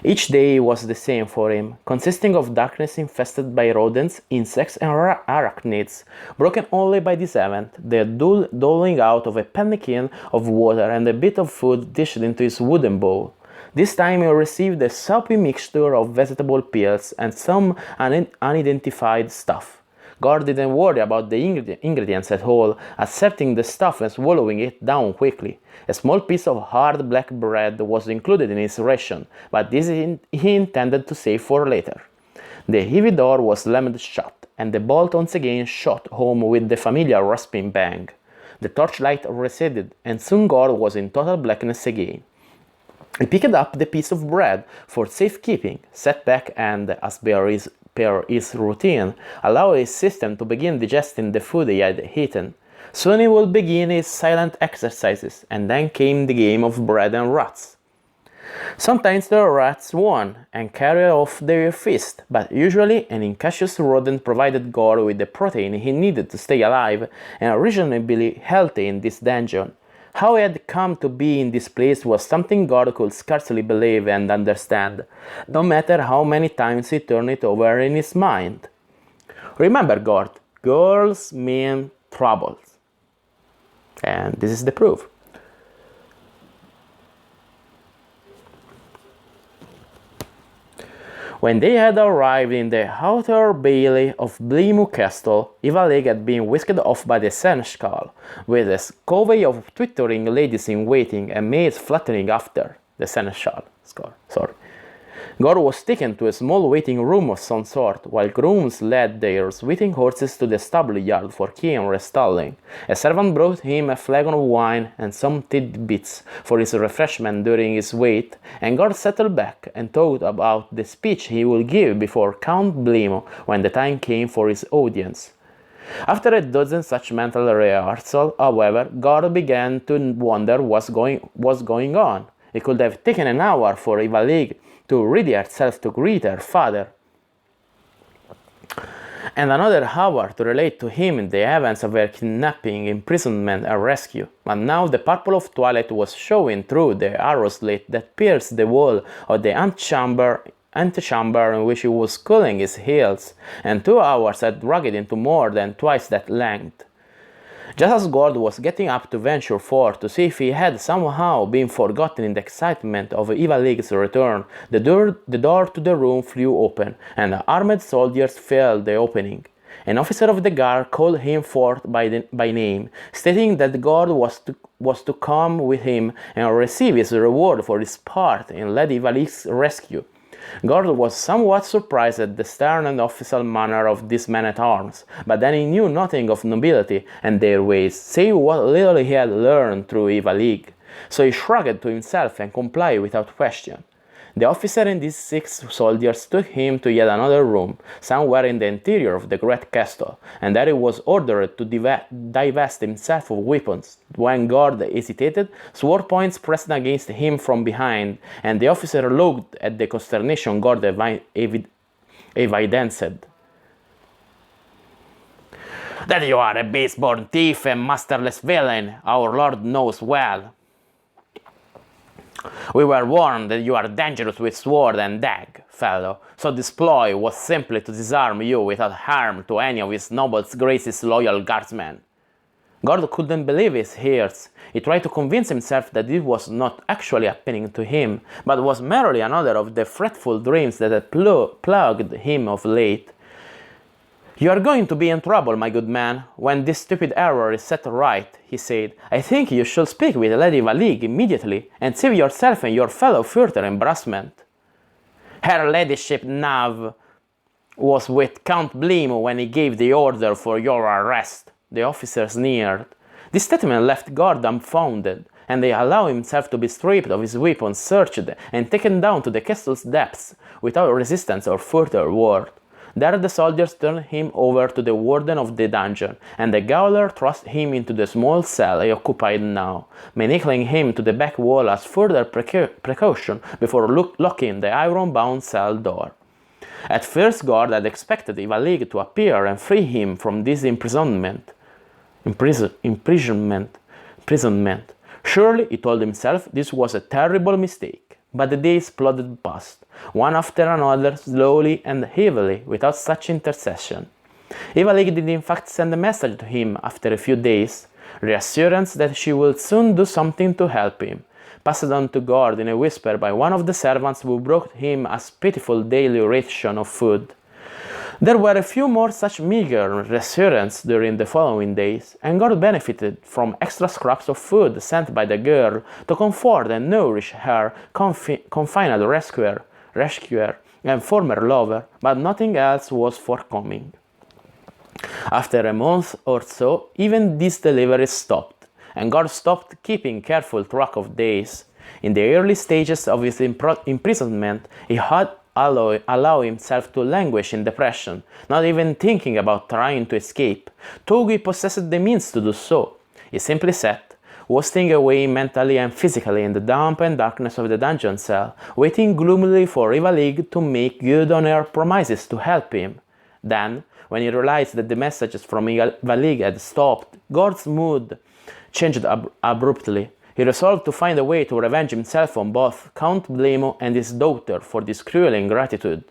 Each day was the same for him, consisting of darkness infested by rodents, insects, and arachnids, broken only by this event, the doling out of a pannikin of water and a bit of food dished into his wooden bowl. This time he received a soapy mixture of vegetable pills and some unidentified stuff. Gord didn't worry about the ingredients at all, accepting the stuff and swallowing it down quickly. A small piece of hard black bread was included in his ration, but this he intended to save for later. The heavy door was slammed shut, and the bolt once again shot home with the familiar rasping bang. The torchlight receded, and soon Gord was in total blackness again. He picked up the piece of bread for safekeeping, sat back and, as per his routine, allowed his system to begin digesting the food he had eaten. Soon he would begin his silent exercises, and then came the game of bread and rats. Sometimes the rats won and carried off their feast, but usually an incautious rodent provided Gord with the protein he needed to stay alive and reasonably healthy in this dungeon. How he had come to be in this place was something Gord could scarcely believe and understand, no matter how many times he turned it over in his mind. Remember, Gord, girls mean troubles. And this is the proof. When they had arrived in the outer bailey of Bleemu Castle, Ivalig had been whisked off by the seneschal, with a covey of twittering ladies in waiting and maids fluttering after the seneschal. Gord was taken to a small waiting room of some sort, while grooms led their sweating horses to the stable yard for keen restalling. A servant brought him a flagon of wine and some tidbits for his refreshment during his wait, and Gord settled back and thought about the speech he would give before Count Bleemo when the time came for his audience. After a dozen such mental rehearsals, however, Gord began to wonder what was going on. It could have taken an hour for Ivalig to ready herself to greet her father, and another hour to relate to him the events of her kidnapping, imprisonment, and rescue. But now the purple of twilight was showing through the arrow slit that pierced the wall of the antechamber in which he was cooling his heels, and 2 hours had dragged into more than twice that length. Just as Gord was getting up to venture forth to see if he had somehow been forgotten in the excitement of Ivalig's return, the door to the room flew open, and the armed soldiers filled the opening. An officer of the guard called him forth by name, stating that Gord was to come with him and receive his reward for his part in Lady Ivalig's rescue. Gord was somewhat surprised at the stern and official manner of these men-at-arms, but then he knew nothing of nobility and their ways, save what little he had learned through Ivalig. so he shrugged to himself and complied without question. The officer and his 6 soldiers took him to yet another room, somewhere in the interior of the great castle, and there he was ordered to divest himself of weapons. When guard hesitated, sword points pressed against him from behind, and the officer looked at the consternation guard evidenced. "That you are a base-born thief and masterless villain, our lord knows well. We were warned that you are dangerous with sword and dagger, fellow, so this ploy was simply to disarm you without harm to any of his noble grace's loyal guardsmen." Gord couldn't believe his ears. He tried to convince himself that this was not actually happening to him, but was merely another of the fretful dreams that had plagued him of late. "You are going to be in trouble, my good man, when this stupid error is set right," he said. "I think you should speak with Lady Valig immediately, and save yourself and your fellow further embarrassment. Her ladyship Nav was with Count Blimo when he gave the order for your arrest." The officer sneered. This statement left Gord dumbfounded, and he allowed himself to be stripped of his weapons, searched, and taken down to the castle's depths without resistance or further word. There the soldiers turned him over to the warden of the dungeon, and the gaoler thrust him into the small cell he occupied now, manacling him to the back wall as further precaution before locking the iron-bound cell door. At first Gord had expected Ivalig to appear and free him from this imprisonment. Surely, he told himself, this was a terrible mistake. But the days plodded past, one after another, slowly and heavily, without such intercession. Ivalig did in fact send a message to him after a few days, reassurance that she would soon do something to help him, passed on to Gord in a whisper by one of the servants who brought him a pitiful daily ration of food. There were a few more such meager reassurances during the following days, and Gord benefited from extra scraps of food sent by the girl to comfort and nourish her confined rescuer and former lover, but nothing else was forthcoming. After a month or so, even these deliveries stopped, and Gord stopped keeping careful track of days. In the early stages of his imprisonment, he had allow himself to languish in depression, not even thinking about trying to escape, though he possessed the means to do so. He simply sat, wasting away mentally and physically in the damp and darkness of the dungeon cell, waiting gloomily for Ivalig to make good on her promises to help him. Then, when he realized that the messages from Ivalig had stopped, Gord's mood changed abruptly. He resolved to find a way to revenge himself on both Count Blemo and his daughter for this cruel ingratitude.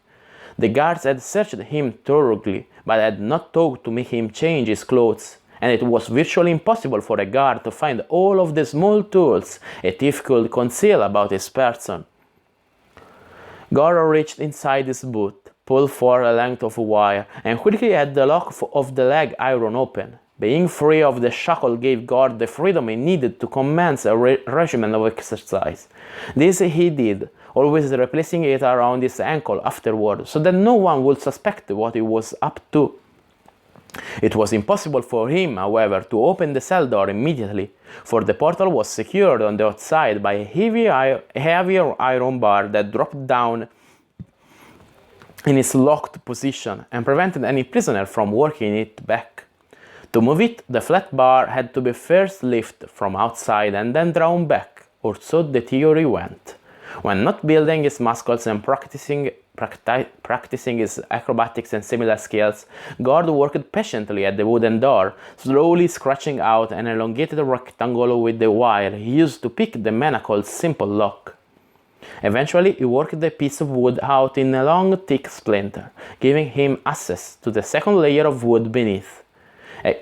The guards had searched him thoroughly, but had not thought to make him change his clothes, and it was virtually impossible for a guard to find all of the small tools a thief could conceal about his person. Gord reached inside his boot, pulled for a length of wire, and quickly had the lock of the leg iron open. Being free of the shackle gave Gord the freedom he needed to commence a regimen of exercise. This he did, always replacing it around his ankle afterward, so that no one would suspect what he was up to. It was impossible for him, however, to open the cell door immediately, for the portal was secured on the outside by a heavier iron bar that dropped down in its locked position and prevented any prisoner from working it back. To move it, the flat bar had to be first lifted from outside and then drawn back, or so the theory went. When not building his muscles and practicing his acrobatics and similar skills, Gord worked patiently at the wooden door, slowly scratching out an elongated rectangle with the wire he used to pick the manacle's simple lock. Eventually, he worked the piece of wood out in a long, thick splinter, giving him access to the second layer of wood beneath.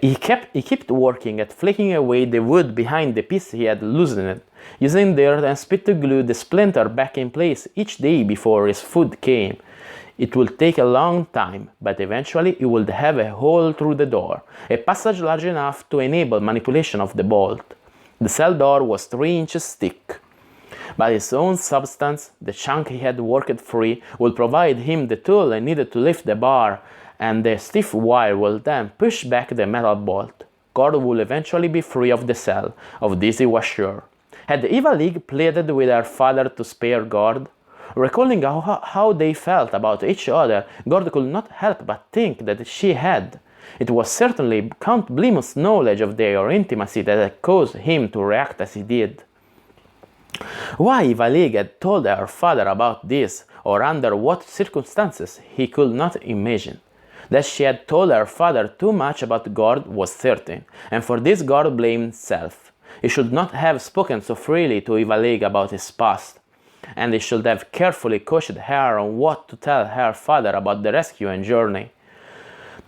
He kept working at flicking away the wood behind the piece he had loosened, using dirt and spit to glue the splinter back in place each day before his food came. It would take a long time, but eventually he would have a hole through the door, a passage large enough to enable manipulation of the bolt. The cell door was 3 inches thick. By his own substance, the chunk he had worked free would provide him the tool he needed to lift the bar, and the stiff wire will then push back the metal bolt. Gord would eventually be free of the cell, of this he was sure. Had Eva-Lig pleaded with her father to spare Gord? Recalling how they felt about each other, Gord could not help but think that she had. It was certainly Count Blemus's knowledge of their intimacy that had caused him to react as he did. Why Eva-Lig had told her father about this, or under what circumstances, he could not imagine. That she had told her father too much about Gord was certain, and for this Gord blamed himself. He should not have spoken so freely to Eva-Lig about his past, and he should have carefully coached her on what to tell her father about the rescue and journey.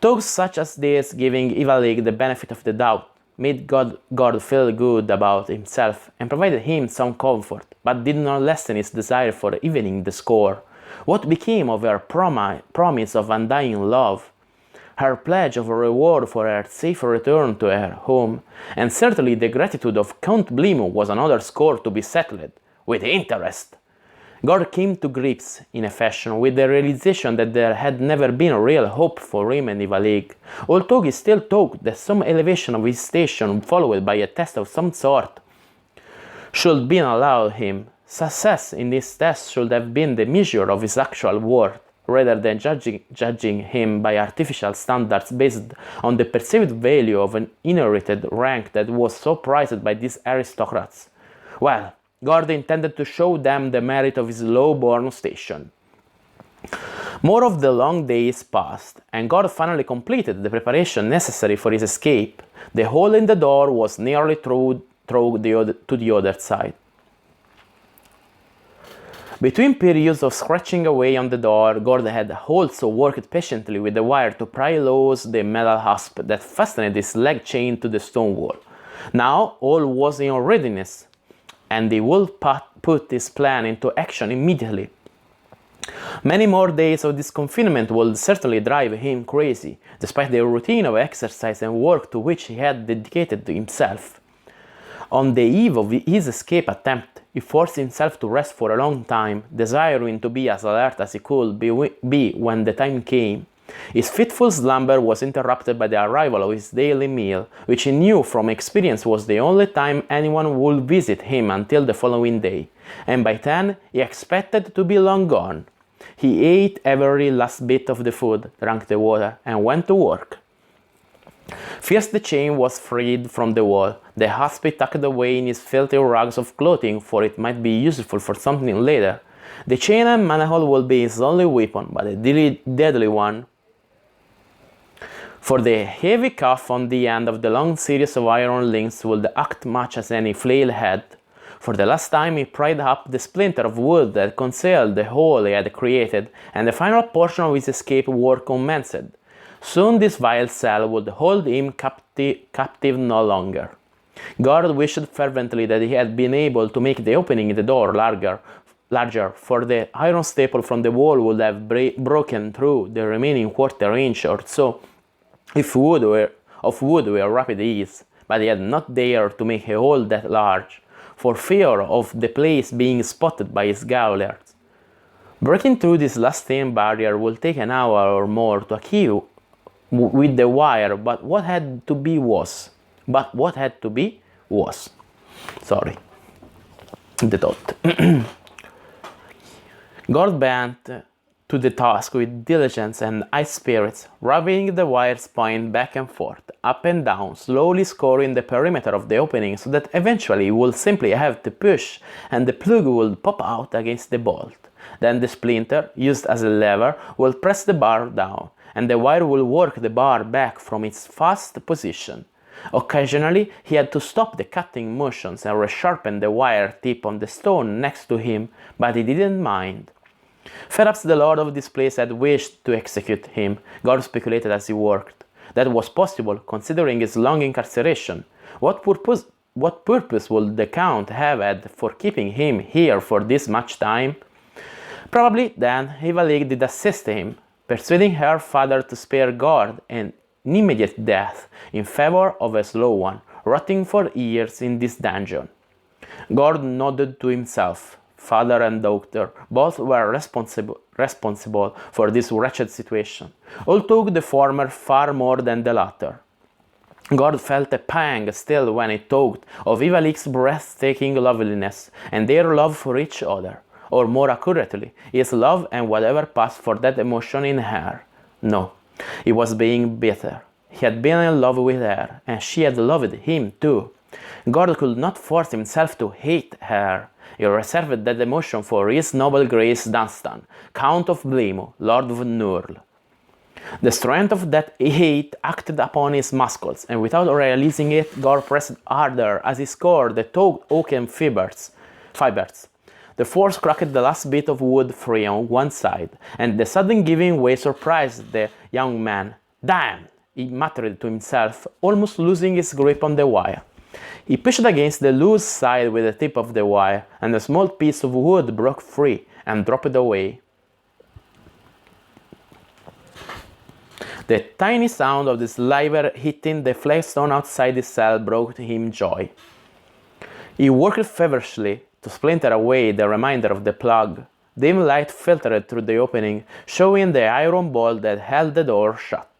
Talks such as this, giving Eva-Lig the benefit of the doubt, made Gord feel good about himself and provided him some comfort, but did not lessen his desire for evening the score. What became of her promise of undying love, her pledge of a reward for her safe return to her home, and certainly the gratitude of Count Blemus was another score to be settled, with interest. Gord came to grips, in a fashion, with the realization that there had never been a real hope for him and Eva-Lig, although he still thought that some elevation of his station followed by a test of some sort should be allowed him. Success in this test should have been the measure of his actual worth, rather than judging him by artificial standards based on the perceived value of an inherited rank that was so prized by these aristocrats. Well, Gord intended to show them the merit of his low-born station. More of the long days passed, and Gord finally completed the preparation necessary for his escape. The hole in the door was nearly through to the other side. Between periods of scratching away on the door, Gord had also worked patiently with the wire to pry loose the metal hasp that fastened his leg chain to the stone wall. Now all was in readiness, and he would put his plan into action immediately. Many more days of this confinement would certainly drive him crazy, despite the routine of exercise and work to which he had dedicated himself. On the eve of his escape attempt, he forced himself to rest for a long time, desiring to be as alert as he could be when the time came. His fitful slumber was interrupted by the arrival of his daily meal, which he knew from experience was the only time anyone would visit him until the following day, and by then he expected to be long gone. He ate every last bit of the food, drank the water, and went to work. First the chain was freed from the wall, the hasp tucked away in his filthy rags of clothing, for it might be useful for something later. The chain and manhole will be his only weapon, but a deadly one. For the heavy cuff on the end of the long series of iron links would act much as any flail had. For the last time he pried up the splinter of wood that concealed the hole he had created, and the final portion of his escape work commenced. Soon this vile cell would hold him captive no longer. Gord wished fervently that he had been able to make the opening in the door larger, for the iron staple from the wall would have broken through the remaining quarter-inch or so if wood were rapid ease, but he had not dared to make a hole that large, for fear of the place being spotted by his gaolers. Breaking through this last thin barrier would take an hour or more to achieve with the wire, but what had to be was. Sorry, the thought. Gord bent to the task with diligence and high spirits, rubbing the wire's point back and forth, up and down, slowly scoring the perimeter of the opening so that eventually he would simply have to push and the plug would pop out against the bolt. Then the splinter, used as a lever, will press the bar down, and the wire will work the bar back from its fast position. Occasionally, he had to stop the cutting motions and resharpen the wire tip on the stone next to him, but he didn't mind. Perhaps the lord of this place had wished to execute him, Gord speculated as he worked. That was possible, considering his long incarceration. What purpose would the count have had for keeping him here for this much time? Probably then Eva-Lig did assist him, persuading her father to spare Gord an immediate death in favor of a slow one, rotting for years in this dungeon. Gord nodded to himself. Father and daughter both were responsible for this wretched situation, although the former far more than the latter. Gord felt a pang still when it talked of Ivalich's breathtaking loveliness and their love for each other, or more accurately, his love and whatever passed for that emotion in her. No, he was being bitter. He had been in love with her, and she had loved him too. Gord could not force himself to hate her. He reserved that emotion for his noble Grace Dunstan, Count of Blimo, Lord of Nurle. The strength of that hate acted upon his muscles, and without realizing it, Gord pressed harder as he scored the taut oaken fibers. The force cracked the last bit of wood free on one side, and the sudden giving way surprised the young man. "Damn!" he muttered to himself, almost losing his grip on the wire. He pushed against the loose side with the tip of the wire, and a small piece of wood broke free and dropped away. The tiny sound of the sliver hitting the flagstone outside his cell brought him joy. He worked feverishly to splinter away the remainder of the plug. Dim light filtered through the opening, showing the iron bolt that held the door shut.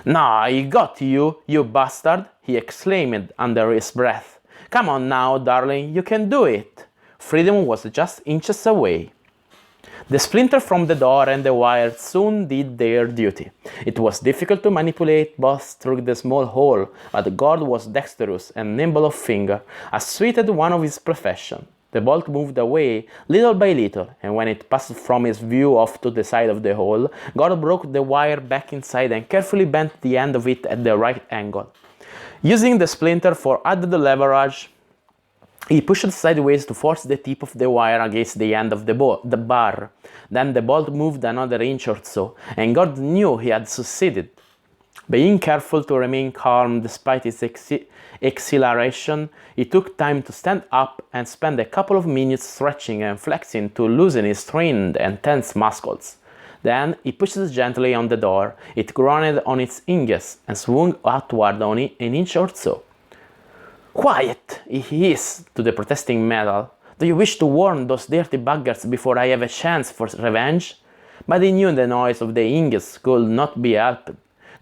"Now I got you, you bastard!" he exclaimed under his breath. "Come on now, darling, you can do it!" Freedom was just inches away. The splinter from the door and the wire soon did their duty. It was difficult to manipulate both through the small hole, but Gord was dexterous and nimble of finger, a suited one of his profession. The bolt moved away little by little, and when it passed from his view off to the side of the hole, Gord broke the wire back inside and carefully bent the end of it at the right angle. Using the splinter for added leverage, he pushed sideways to force the tip of the wire against the end of the bar. Then the bolt moved another inch or so, and Gord knew he had succeeded. Being careful to remain calm despite his exhilaration, he took time to stand up and spend a couple of minutes stretching and flexing to loosen his strained and tense muscles. Then he pushed gently on the door. It groaned on its hinges and swung outward on an inch or so. "Quiet!" he hissed to the protesting metal. "Do you wish to warn those dirty buggers before I have a chance for revenge?" But he knew the noise of the hinges could not be helped.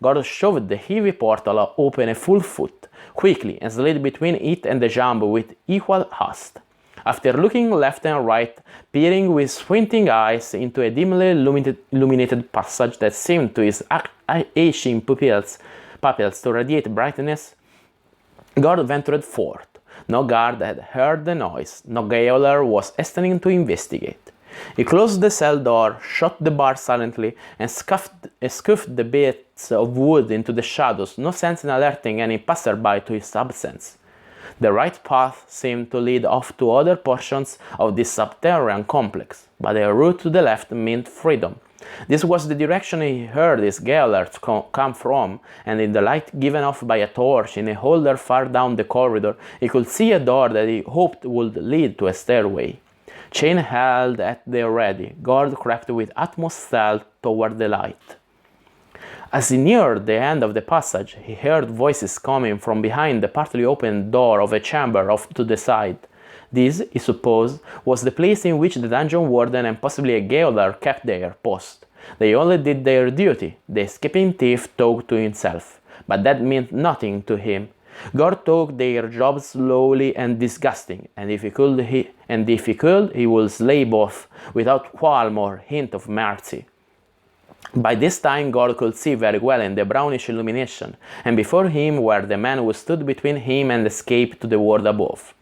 Gord shoved the heavy portal open a full foot, quickly, and slid between it and the jumbo with equal haste. After looking left and right, peering with squinting eyes into a dimly illuminated passage that seemed to his aching pupils to radiate brightness, Gord ventured forth. No guard had heard the noise, no gaoler was hastening to investigate. He closed the cell door, shut the bar silently, and scuffed the bits of wood into the shadows, no sense in alerting any passerby to his absence. The right path seemed to lead off to other portions of this subterranean complex, but a route to the left meant freedom. This was the direction he heard his gaolers come from, and in the light given off by a torch in a holder far down the corridor, he could see a door that he hoped would lead to a stairway. Chain held at the ready, Gord crept with utmost stealth toward the light. As he neared the end of the passage, he heard voices coming from behind the partly opened door of a chamber off to the side. This, he supposed, was the place in which the dungeon warden and possibly a gaoler kept their post. They only did their duty, the escaping thief thought to himself, but that meant nothing to him. Gord took their job slowly and disgusting, and if he could, he would slay both, without qualm or hint of mercy. By this time Gord could see very well in the brownish illumination, and before him were the men who stood between him and escape to the world above.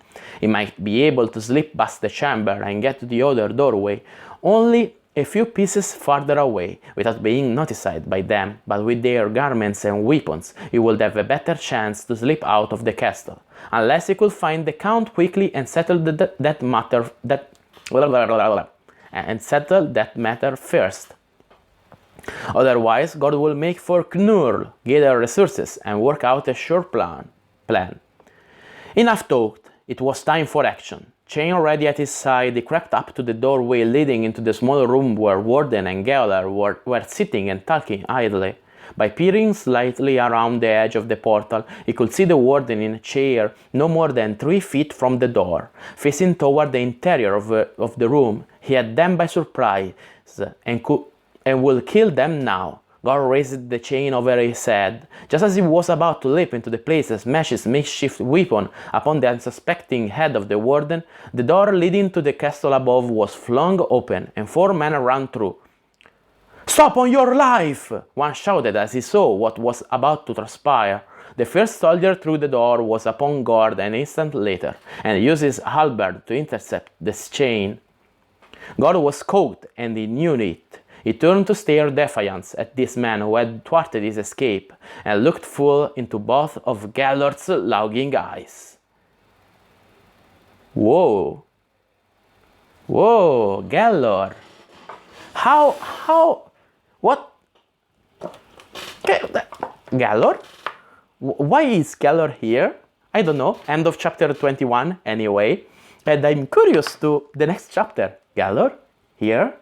He might be able to slip past the chamber and get to the other doorway, only a few paces farther away, without being noticed by them, but with their garments and weapons, he would have a better chance to slip out of the castle, unless he could find the Count quickly and settle that matter first. Otherwise, Gord will make for Knurl, gather resources, and work out a sure plan. Enough talked. It was time for action. Chain ready at his side, he crept up to the doorway leading into the small room where Warden and Gaoler were sitting and talking idly. By peering slightly around the edge of the portal, he could see the Warden in a chair no more than 3 feet from the door, facing toward the interior of the room. He had them by surprise and would kill them now. God raised the chain over his head. Just as he was about to leap into the place and smash his makeshift weapon upon the unsuspecting head of the warden, the door leading to the castle above was flung open, and 4 men ran through. "Stop on your life!" one shouted as he saw what was about to transpire. The first soldier through the door was upon guard an instant later, and used his halberd to intercept the chain. God was caught, and he knew it. He turned to stare defiance at this man who had thwarted his escape, and looked full into both of Gellor's lounging eyes. Whoa! Whoa, Gellor! What? Gellor? Why is Gellor here? I don't know. End of chapter 21, anyway. And I'm curious to the next chapter. Gellor? Here?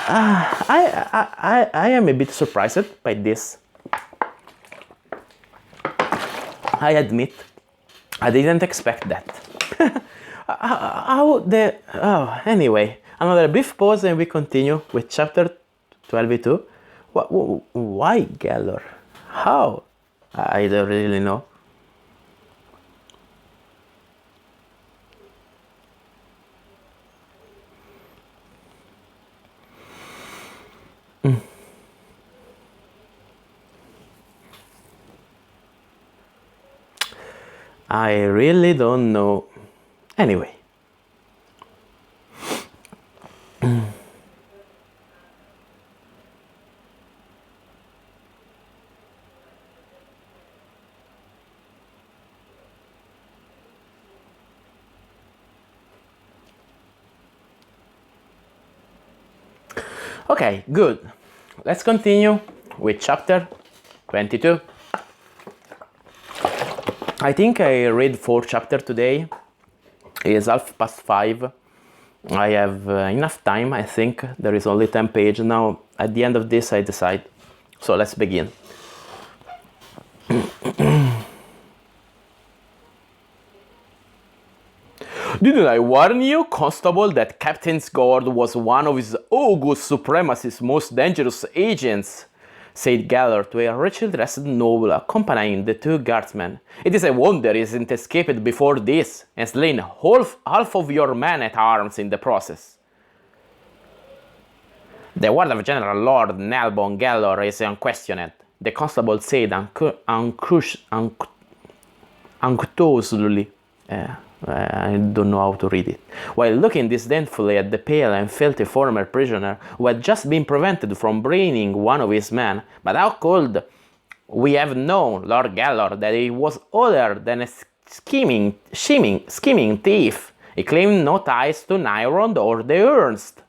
I am a bit surprised by this. I admit, I didn't expect that. Anyway, another brief pause and we continue with chapter 12. Why Gellor? How? I don't really know. I really don't know. Anyway. Okay, good. Let's continue with chapter 22. I think I read 4 chapters today. It is 5:30. I have enough time. I think there is only 10 pages now. At the end of this, I decide. So let's begin. Didn't I warn you, Constable, that Captain Gord was one of His August Supremacy's most dangerous agents? Said Gellor to a richly dressed noble accompanying the 2 guardsmen. It is a wonder he hasn't escaped before this, and slain half of your men at arms in the process. The word of General Lord Nelbon Gellor is unquestioned, the constable said unctuously. I don't know how to read it. While looking disdainfully at the pale and filthy former prisoner who had just been prevented from braining one of his men. But how could we have known, Lord Gellor, that he was other than a scheming thief? He claimed no ties to Nyrond or the Ernst.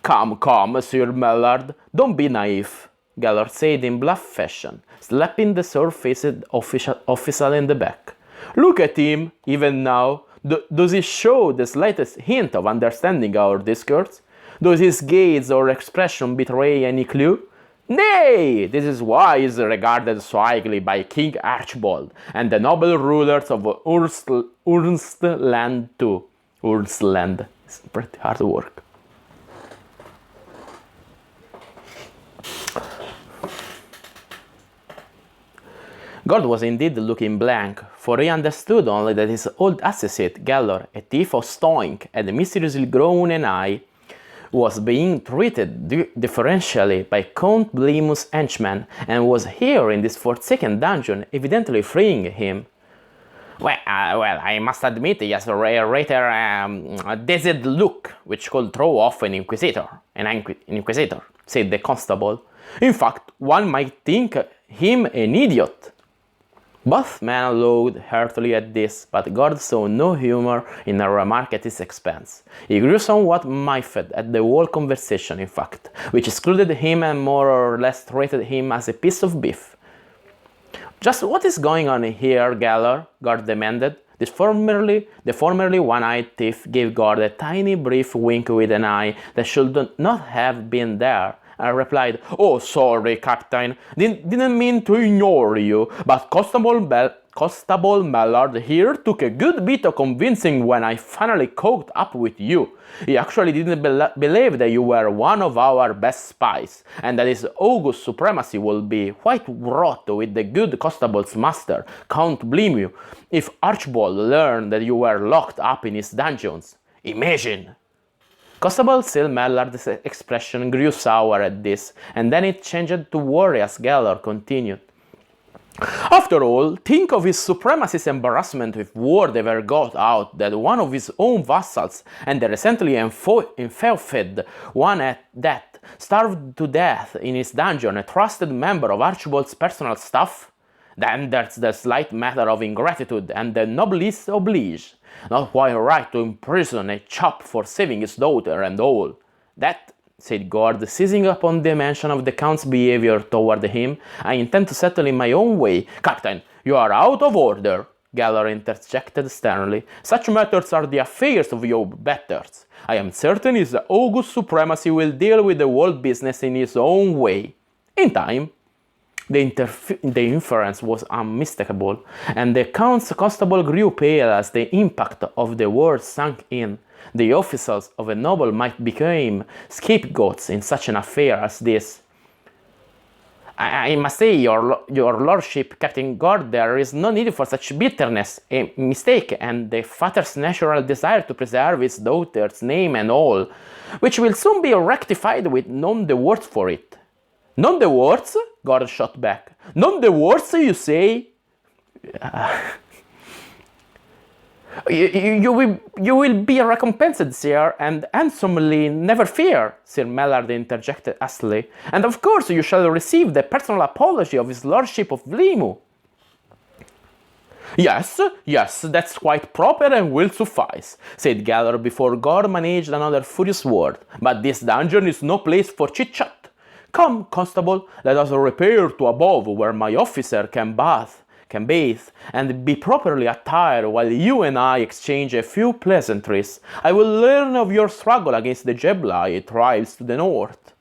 Come, Sir Mellard, don't be naive, Gellor said in bluff fashion, slapping the sore-faced official in the back. Look at him, even now. Does he show the slightest hint of understanding our discourse? Does his gaze or expression betray any clue? Nay, this is why he is regarded so highly by King Archibald and the noble rulers of Urnstland too. Urnstland is pretty hard work. God was indeed looking blank, for he understood only that his old associate Gellor, a thief of Stoink and mysteriously grown an eye, was being treated differentially by Count Blemus' henchmen, and was here in this forsaken dungeon, evidently freeing him. Well, I must admit he has a rather dazed look, which could throw off an inquisitor, said the constable. In fact, one might think him an idiot. Both men laughed heartily at this, but God saw no humor in a remark at his expense. He grew somewhat miffed at the whole conversation, in fact, which excluded him and more or less treated him as a piece of beef. Just what is going on here, Gellor? God demanded. The formerly one-eyed thief gave God a tiny brief wink with an eye that should not have been there. I replied, "Oh, sorry, Captain. Didn't mean to ignore you, but Constable Constable Mallard here took a good bit of convincing when I finally caught up with you. He actually didn't believe that you were one of our best spies, and that his august supremacy will be quite wroth with the good constable's master, Count Bleemu, if Archibald learned that you were locked up in his dungeons. Imagine! Constable Sil Mallard's expression grew sour at this, and then it changed to worry as Gellor continued. After all, think of his supremacy's embarrassment if word ever got out that one of his own vassals, and the recently enfeoffed one at that, starved to death in his dungeon, a trusted member of Archibald's personal staff. Then there's the slight matter of ingratitude and the noblesse oblige. Not quite right to imprison a chap for saving his daughter and all. That, said Gord, seizing upon the mention of the Count's behavior toward him, I intend to settle in my own way. Captain, you are out of order, Gellor interjected sternly. Such matters are the affairs of your betters. I am certain his august supremacy will deal with the world business in his own way. In time. The inference was unmistakable, and the Count's constable grew pale as the impact of the words sank in. The officers of a noble might become scapegoats in such an affair as this. I must say, your lordship, Captain Gord, there is no need for such bitterness. A mistake, and the father's natural desire to preserve his daughter's name and all, which will soon be rectified with none the worse for it. None the worse? Gord shot back. None the worse, you say? You will be recompensed, sir, and handsomely, never fear, Sir Mallard interjected hastily. And of course you shall receive the personal apology of his lordship of Bleemu. Yes, that's quite proper and will suffice, said Gellor before Gord managed another furious word. But this dungeon is no place for chit-chat. Come, constable, let us repair to above, where my officer can bathe, and be properly attired while you and I exchange a few pleasantries. I will learn of your struggle against the Jeblai tribes to the north.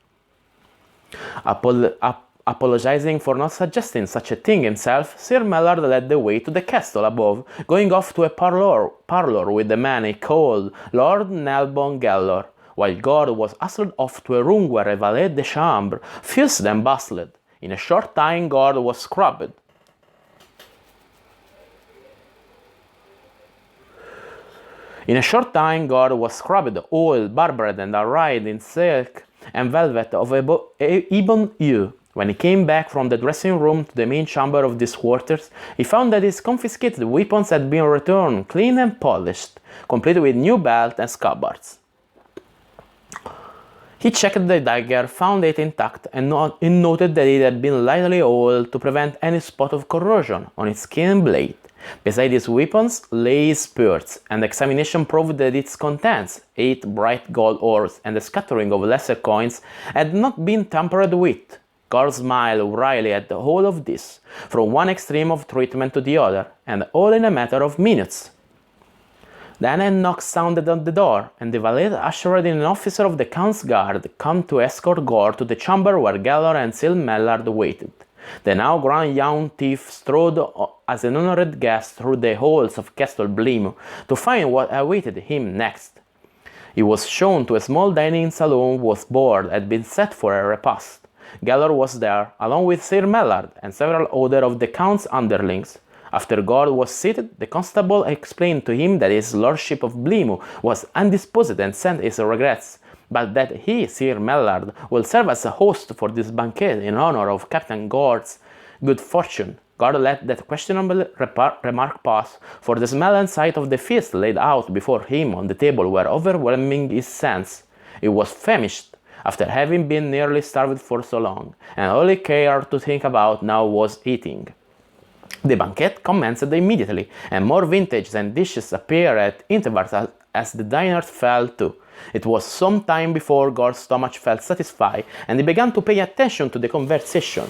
Apologizing for not suggesting such a thing himself, Sir Mallard led the way to the castle above, going off to a parlour with the man he called Lord Nelbon Gellor, while Gord was hustled off to a room where a valet de chambre fussed and bustled. In a short time Gord was scrubbed. Oiled, barbered, and arrayed in silk and velvet of ebon hue. When he came back from the dressing room to the main chamber of these quarters, he found that his confiscated weapons had been returned clean and polished, complete with new belt and scabbards. He checked the dagger, found it intact, and noted that it had been lightly oiled to prevent any spot of corrosion on its keen blade. Beside his weapons lay his purse, and examination proved that its contents, 8 bright gold ores and a scattering of lesser coins, had not been tampered with. Gord smiled wryly at the whole of this, from one extreme of treatment to the other, and all in a matter of minutes. Then a knock sounded on the door, and the valet ushered in an officer of the Count's guard come to escort Gord to the chamber where Gellor and Sil Mallard waited. The now grand young thief strode as an honored guest through the halls of Castle Bleemu to find what awaited him next. He was shown to a small dining saloon whose board had been set for a repast. Gellor was there, along with Sir Mallard and several other of the Count's underlings. After Gord was seated, the constable explained to him that his lordship of Bleemu was indisposed and sent his regrets, but that he, Sir Mallard, will serve as a host for this banquet in honor of Captain Gord's good fortune. Gord let that questionable remark pass, for the smell and sight of the feast laid out before him on the table were overwhelming his sense. He was famished, after having been nearly starved for so long, and all he cared to think about now was eating. The banquet commenced immediately, and more vintages and dishes appeared at intervals as the diners fell to. It was some time before Gord's stomach felt satisfied, and he began to pay attention to the conversation.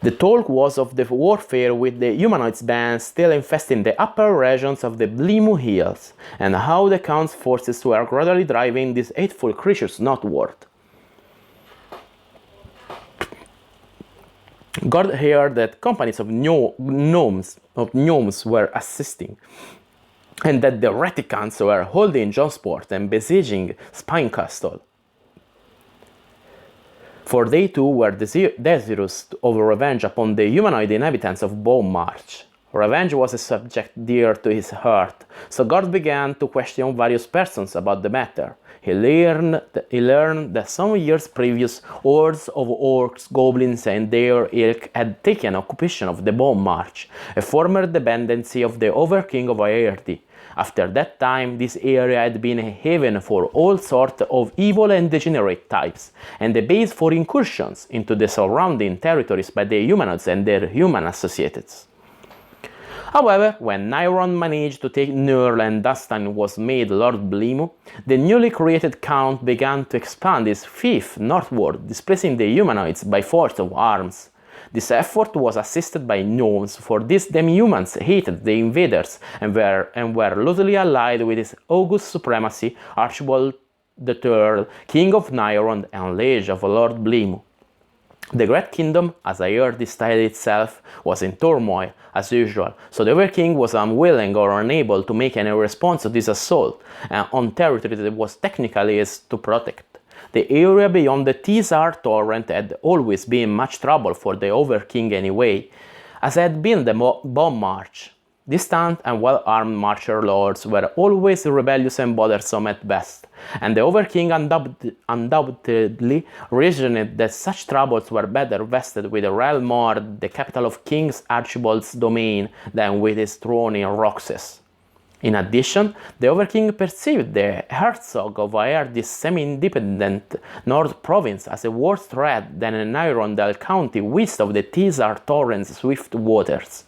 The talk was of the warfare with the humanoid bands still infesting the upper regions of the Bleemu Hills, and how the Count's forces were gradually driving these hateful creatures northward. God heard that companies of gnomes were assisting, and that the Reticants were holding Jonsport and besieging Spinecastle. For they too were desirous of revenge upon the humanoid inhabitants of Bone March. Revenge was a subject dear to his heart, so God began to question various persons about the matter. He learned that some years previous, hordes of orcs, goblins, and their ilk had taken occupation of the Bone March, a former dependency of the Overking of Aerdi. After that time, this area had been a haven for all sorts of evil and degenerate types, and a base for incursions into the surrounding territories by the humanoids and their human associates. However, when Nairon managed to take Nurl and Dunstan was made Lord Blimu, the newly created Count began to expand his fief northward, displacing the humanoids by force of arms. This effort was assisted by gnomes, for these demi-humans hated the invaders and were loosely allied with his august supremacy, Archibald III, King of Nairon and liege of Lord Blimu. The Great Kingdom, as Aerdi styled itself, was in turmoil, as usual, so the Overking was unwilling or unable to make any response to this assault on territory that was technically his to protect. The area beyond the Tizar torrent had always been much trouble for the Overking anyway, as had been the Bone March. Distant and well-armed marcher lords were always rebellious and bothersome at best, and the Overking undoubtedly reasoned that such troubles were better vested with Rel Mord, the capital of King Archibald's domain, than with his throne in Roxas. In addition, the Overking perceived the Herzog of Aerdi's semi-independent North Province as a worse threat than an Arundel county west of the Tizar Torrent's swift waters.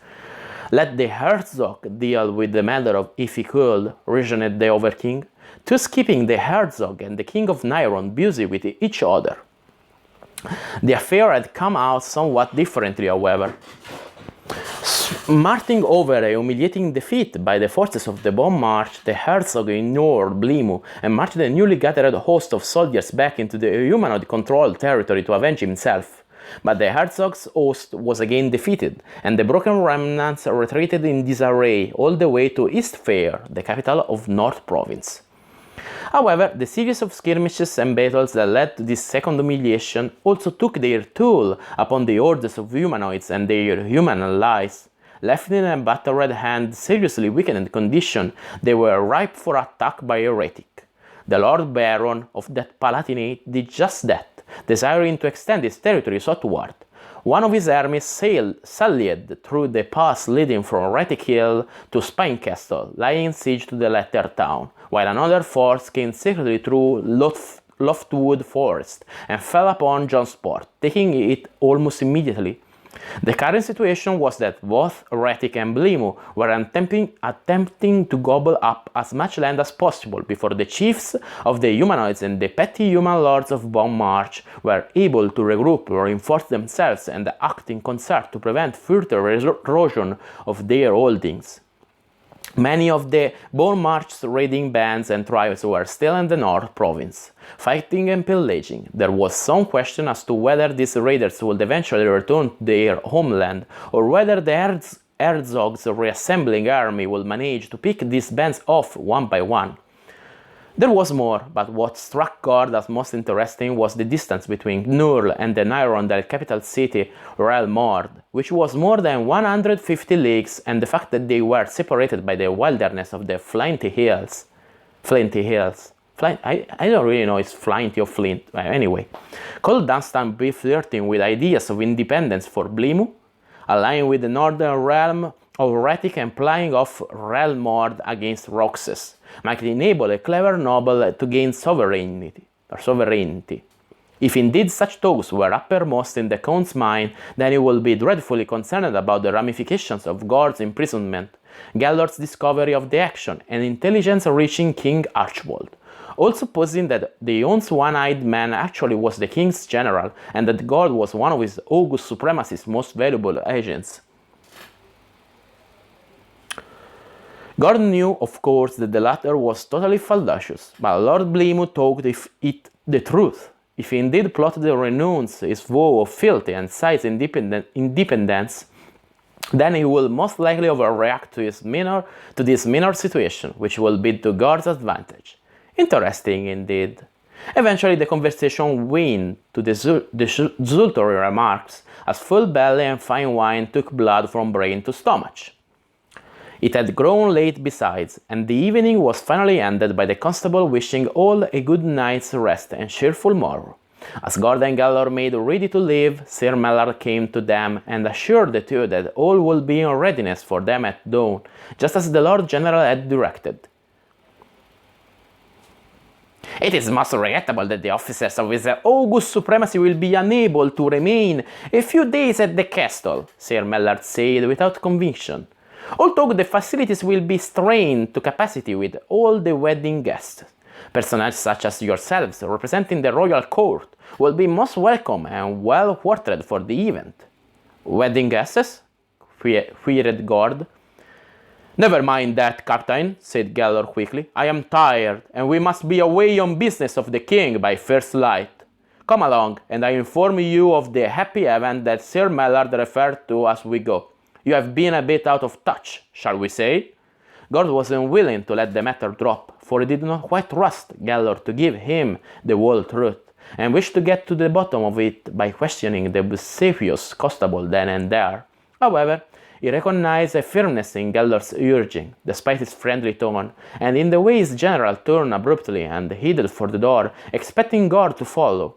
Let the Herzog deal with the matter if he could, reasoned the Overking, thus keeping the Herzog and the King of Nairon busy with each other. The affair had come out somewhat differently, however. Smarting over a humiliating defeat by the forces of the Bone March, the Herzog ignored Blimu and marched the newly gathered host of soldiers back into the humanoid-controlled territory to avenge himself. But the Herzog's host was again defeated, and the broken remnants retreated in disarray all the way to Eastfair, the capital of North Province. However, the series of skirmishes and battles that led to this second humiliation also took their toll upon the hordes of humanoids and their human allies. Left in a battered and seriously weakened condition, they were ripe for attack by a heretic. The Lord Baron of that Palatinate did just that, desiring to extend his territory southward. One of his armies sallied through the pass leading from Retic Hill to Spinecastle, laying siege to the latter town, while another force came secretly through Loftwood Forest and fell upon Jonsport, taking it almost immediately. The current situation was that both Retic and Blimu were attempting to gobble up as much land as possible before the chiefs of the humanoids and the petty human lords of Bone March were able to regroup, reinforce themselves, and act in concert to prevent further erosion of their holdings. Many of the Bone March's raiding bands and tribes were still in the North Province, fighting and pillaging. There was some question as to whether these raiders would eventually return to their homeland, or whether the Herzog's reassembling army would manage to pick these bands off one by one. There was more, but what struck God as most interesting was the distance between Nurl and the Nyrondel capital city, Rel Mord, which was more than 150 leagues, and the fact that they were separated by the wilderness of the Flinty Hills. I don't really know if it's Flinty or Flint, anyway. Could Dunstan be flirting with ideas of independence for Blimu? Allying with the northern realm of Retic and plying off Rel Mord against Roxas might enable a clever noble to gain sovereignty. If indeed such thoughts were uppermost in the Count's mind, then he would be dreadfully concerned about the ramifications of Gord's imprisonment, Gellor's discovery of the action, and intelligence reaching King Archibald. All supposing that the once one-eyed man actually was the king's general, and that Gord was one of his august supremacy's most valuable agents. Gord knew, of course, that the latter was totally fallacious, but Lord Blimu told it the truth. if he indeed plotted to renounce his vow of fealty and size independence, then he will most likely overreact to this minor situation, which will be to Gord's advantage. Interesting indeed. Eventually the conversation waned to desultory remarks, as full belly and fine wine took blood from brain to stomach. It had grown late besides, and the evening was finally ended by the constable wishing all a good night's rest and cheerful morrow. As Gord and Gellor made ready to leave, Sir Mellard came to them and assured the two that all would be in readiness for them at dawn, just as the Lord General had directed. "It is most regrettable that the officers of His August Supremacy will be unable to remain a few days at the castle," Sir Mellard said without conviction. "Although the facilities will be strained to capacity with all the wedding guests. Personages such as yourselves, representing the royal court, will be most welcome and well quartered for the event." "Wedding guests?" queried Gord. "Never mind that, Captain," said Gellor quickly. "I am tired, and we must be away on business of the king by first light. Come along, and I inform you of the happy event that Sir Mellard referred to as we go. You have been a bit out of touch, shall we say?" Gord was unwilling to let the matter drop, for he did not quite trust Gellor to give him the whole truth, and wished to get to the bottom of it by questioning the obsequious constable then and there. However, he recognized a firmness in Gellor's urging, despite his friendly tone, and in the way his general turned abruptly and headed for the door, expecting Gord to follow.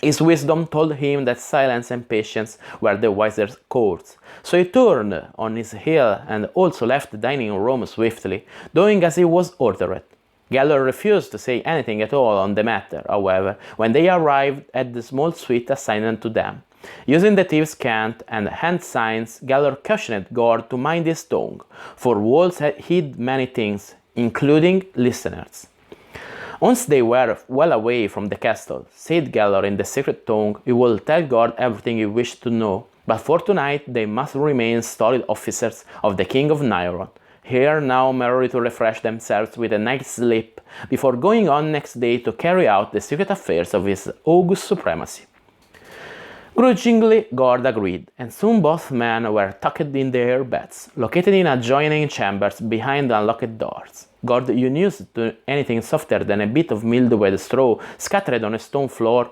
His wisdom told him that silence and patience were the wiser course, so he turned on his heel and also left the dining room swiftly, doing as he was ordered. Gellor refused to say anything at all on the matter, however, when they arrived at the small suite assigned to them. Using the thieves' cant and hand signs, Gellor cautioned Gord to mind his tongue, for walls hid many things, including listeners. Once they were well away from the castle, said Gellor in the secret tongue, he would tell Gord everything he wished to know, but for tonight they must remain stolid officers of the King of Nairon, here now merely to refresh themselves with a night's sleep, before going on next day to carry out the secret affairs of His August Supremacy. Grudgingly, Gord agreed, and soon both men were tucked in their beds, located in adjoining chambers behind unlocked doors. Gord, unused to anything softer than a bit of mildewed straw scattered on a stone floor,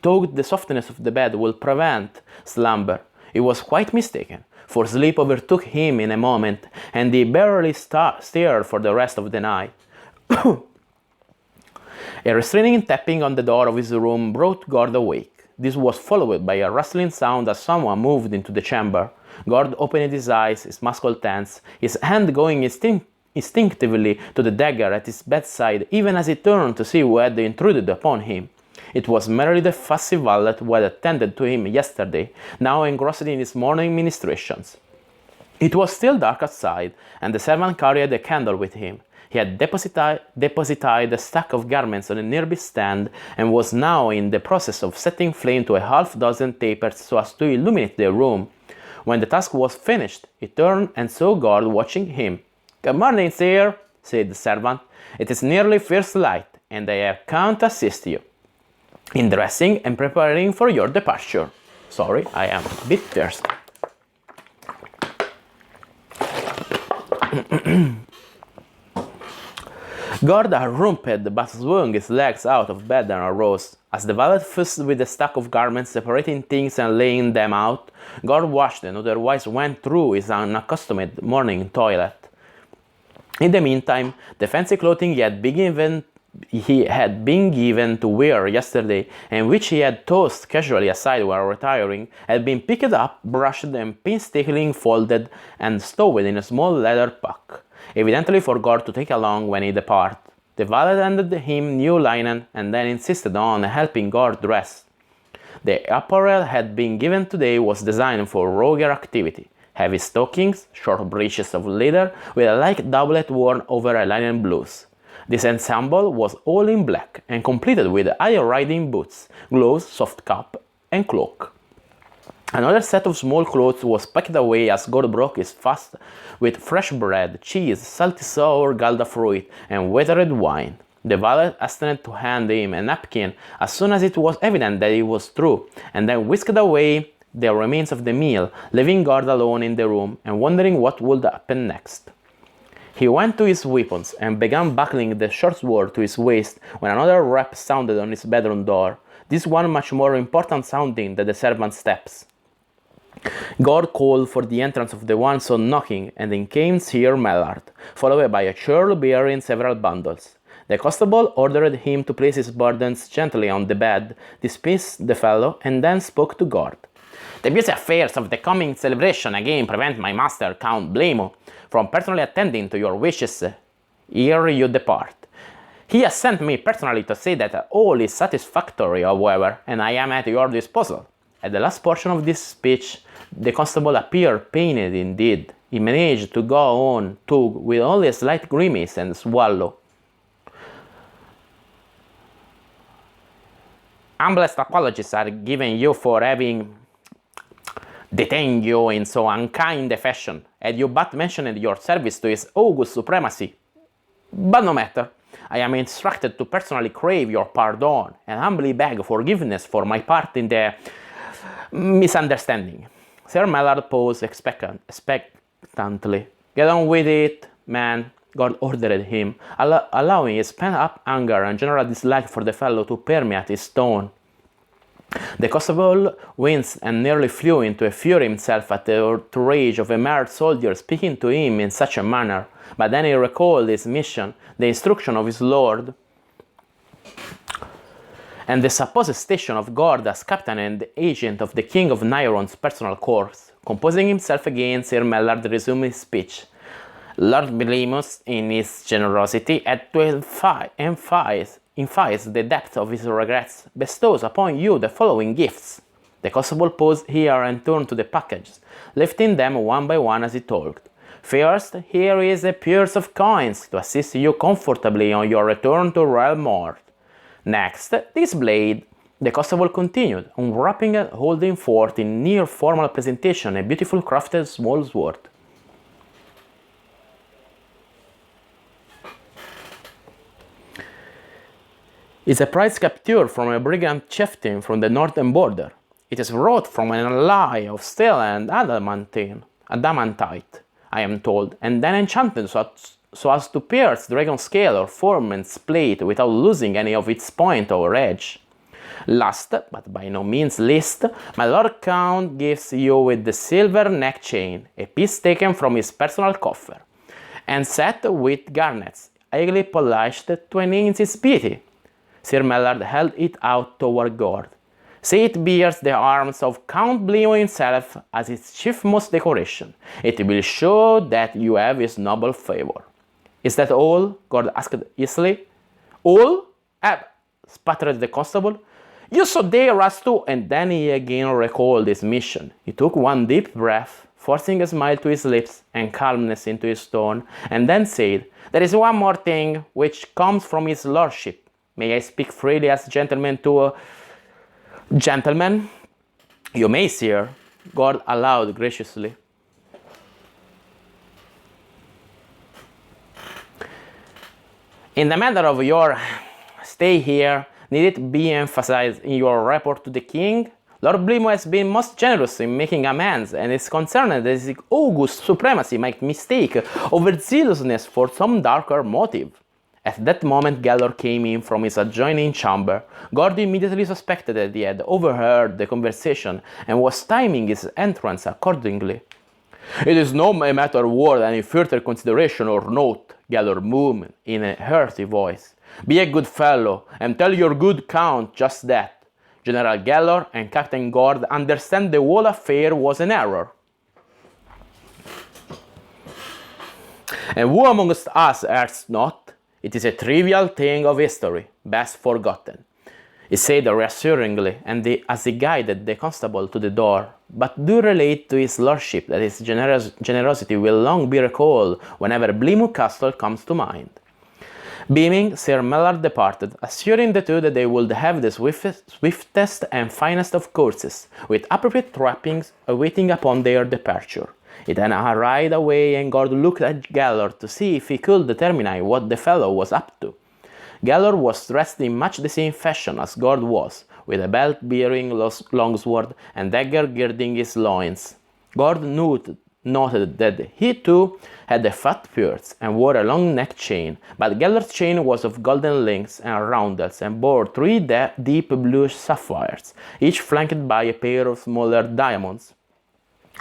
thought the softness of the bed would prevent slumber. He was quite mistaken, for sleep overtook him in a moment, and he barely stirred for the rest of the night. A restraining tapping on the door of his room brought Gord awake. This was followed by a rustling sound as someone moved into the chamber. Gord opened his eyes, his muscle tense, his hand going instinctively to the dagger at his bedside, even as he turned to see who had intruded upon him. It was merely the fussy valet who had attended to him yesterday, now engrossed in his morning ministrations. It was still dark outside, and the servant carried a candle with him. He had deposited a stack of garments on a nearby stand, and was now in the process of setting flame to a half-dozen tapers so as to illuminate the room. When the task was finished, he turned and saw Gord watching him. "Good morning, sir," said the servant. "It is nearly first light, and I have come to assist you in dressing and preparing for your departure. Sorry, I am a bit thirsty." Gord harumphed but swung his legs out of bed and arose. As the valet fussed with the stack of garments, separating things and laying them out, Gord washed and otherwise went through his unaccustomed morning toilet. In the meantime, the fancy clothing he had been given to wear yesterday, and which he had tossed casually aside while retiring, had been picked up, brushed, and painstakingly folded and stowed in a small leather pack, evidently for Gord to take along when he departed. The valet handed him new linen, and then insisted on helping Gord dress. The apparel had been given today was designed for roguer activity. Heavy stockings, short breeches of leather, with a light doublet worn over a linen blouse. This ensemble was all in black, and completed with high riding boots, gloves, soft cap, and cloak. Another set of small clothes was packed away as Gord broke his fast with fresh bread, cheese, salty sour Gouda fruit, and weathered wine. The valet hastened to hand him a napkin as soon as it was evident that it was true, and then whisked away the remains of the meal, leaving Gord alone in the room and wondering what would happen next. He went to his weapons and began buckling the short sword to his waist when another rap sounded on his bedroom door, this one much more important sounding than the servant's steps. Gord called for the entrance of the one so knocking, and in came Sir Mellard, followed by a churl bearing several bundles. The constable ordered him to place his burdens gently on the bed, dismissed the fellow, and then spoke to Gord. The busy affairs of the coming celebration again prevent my master, Count Blemo, from personally attending to your wishes ere you depart. He has sent me personally to say that all is satisfactory, however, and I am at your disposal. At the last portion of this speech, the constable appeared pained indeed. He managed to go on too with only a slight grimace and swallow. Humblest apologies are given you for having detained you in so unkind a fashion, had you but mentioned your service to his august supremacy. But no matter, I am instructed to personally crave your pardon and humbly beg forgiveness for my part in the misunderstanding. Sir Mellard paused expectantly. Get on with it, man, Gord ordered him, allowing his pent-up anger and general dislike for the fellow to permeate his tone. The constable winced and nearly flew into a fury himself at the outrage of a mere soldier speaking to him in such a manner, but then he recalled his mission, the instruction of his lord, and the supposed station of Gord as captain and agent of the King of Nyron's personal corps. Composing himself again, Sir Mellard resumed his speech. Lord Blimus, in his generosity, had to emphasize the depth of his regrets, bestows upon you the following gifts. The constable paused here and turned to the packages, lifting them one by one as he talked. First, here is a purse of coins to assist you comfortably on your return to Realmort. Next, this blade. The constable continued, unwrapping and holding forth in near formal presentation a beautiful crafted small sword. Is a prize captured from a brigand chieftain from the northern border. It is wrought from an alloy of steel and adamantite, I am told, and then enchanted so as to pierce dragon scale or foreman's plate without losing any of its point or edge. Last, but by no means least, my Lord Count gives you with the silver neck chain, a piece taken from his personal coffer, and set with garnets, highly polished to enhance its beauty. Sir Mellard held it out toward Gord. See, it bears the arms of Count Blemo himself as its chiefmost decoration. It will show that you have his noble favor. Is that all? Gord asked easily. All? Sputtered the constable. You so dare as to, and then he again recalled his mission. He took one deep breath, forcing a smile to his lips and calmness into his tone, and then said, There is one more thing which comes from his lordship. May I speak freely as gentleman to a gentleman? You may, sir, Gord allowed graciously. In the matter of your stay here, need it be emphasized in your report to the king? Lord Blemo has been most generous in making amends, and is concerned that his august supremacy might mistake overzealousness for some darker motive. At that moment Gellor came in from his adjoining chamber. Gord immediately suspected that he had overheard the conversation and was timing his entrance accordingly. It is no matter worth any further consideration or note, Gellor murmured in a hearty voice. Be a good fellow, and tell your good count just that. General Gellor and Captain Gord understand the whole affair was an error. And who amongst us errs not? It is a trivial thing of history, best forgotten, he said reassuringly, and as he guided the constable to the door. But do relate to his lordship that his generosity will long be recalled whenever Blemo Castle comes to mind. Beaming, Sir Mellard departed, assuring the two that they would have the swiftest and finest of courses, with appropriate trappings awaiting upon their departure. He then hurried away, and Gord looked at Gellor to see if he could determine what the fellow was up to. Gellor was dressed in much the same fashion as Gord was, with a belt bearing longsword and dagger girding his loins. Gord noted that he too had a fat beard and wore a long neck chain, but Gellor's chain was of golden links and roundels and bore 3 deep blue sapphires, each flanked by a pair of smaller diamonds.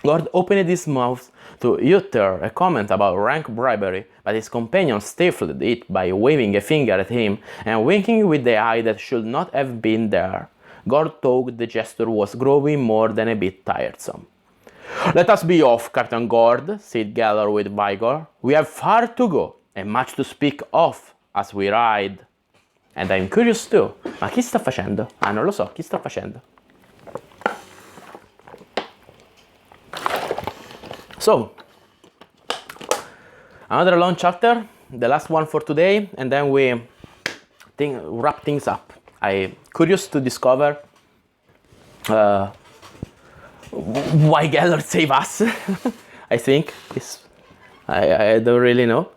Gord opened his mouth to utter a comment about rank bribery, but his companion stifled it by waving a finger at him and winking with the eye that should not have been there. Gord thought the gesture was growing more than a bit tiresome. "Let us be off, Captain Gord," said Gellor with vigor. "We have far to go, and much to speak of as we ride." And I'm curious too. Ma chi sta facendo? Ah, non lo so, chi sta facendo? So, another long chapter, the last one for today, and then we wrap things up. I'm curious to discover why Gellor saved us. I think I don't really know.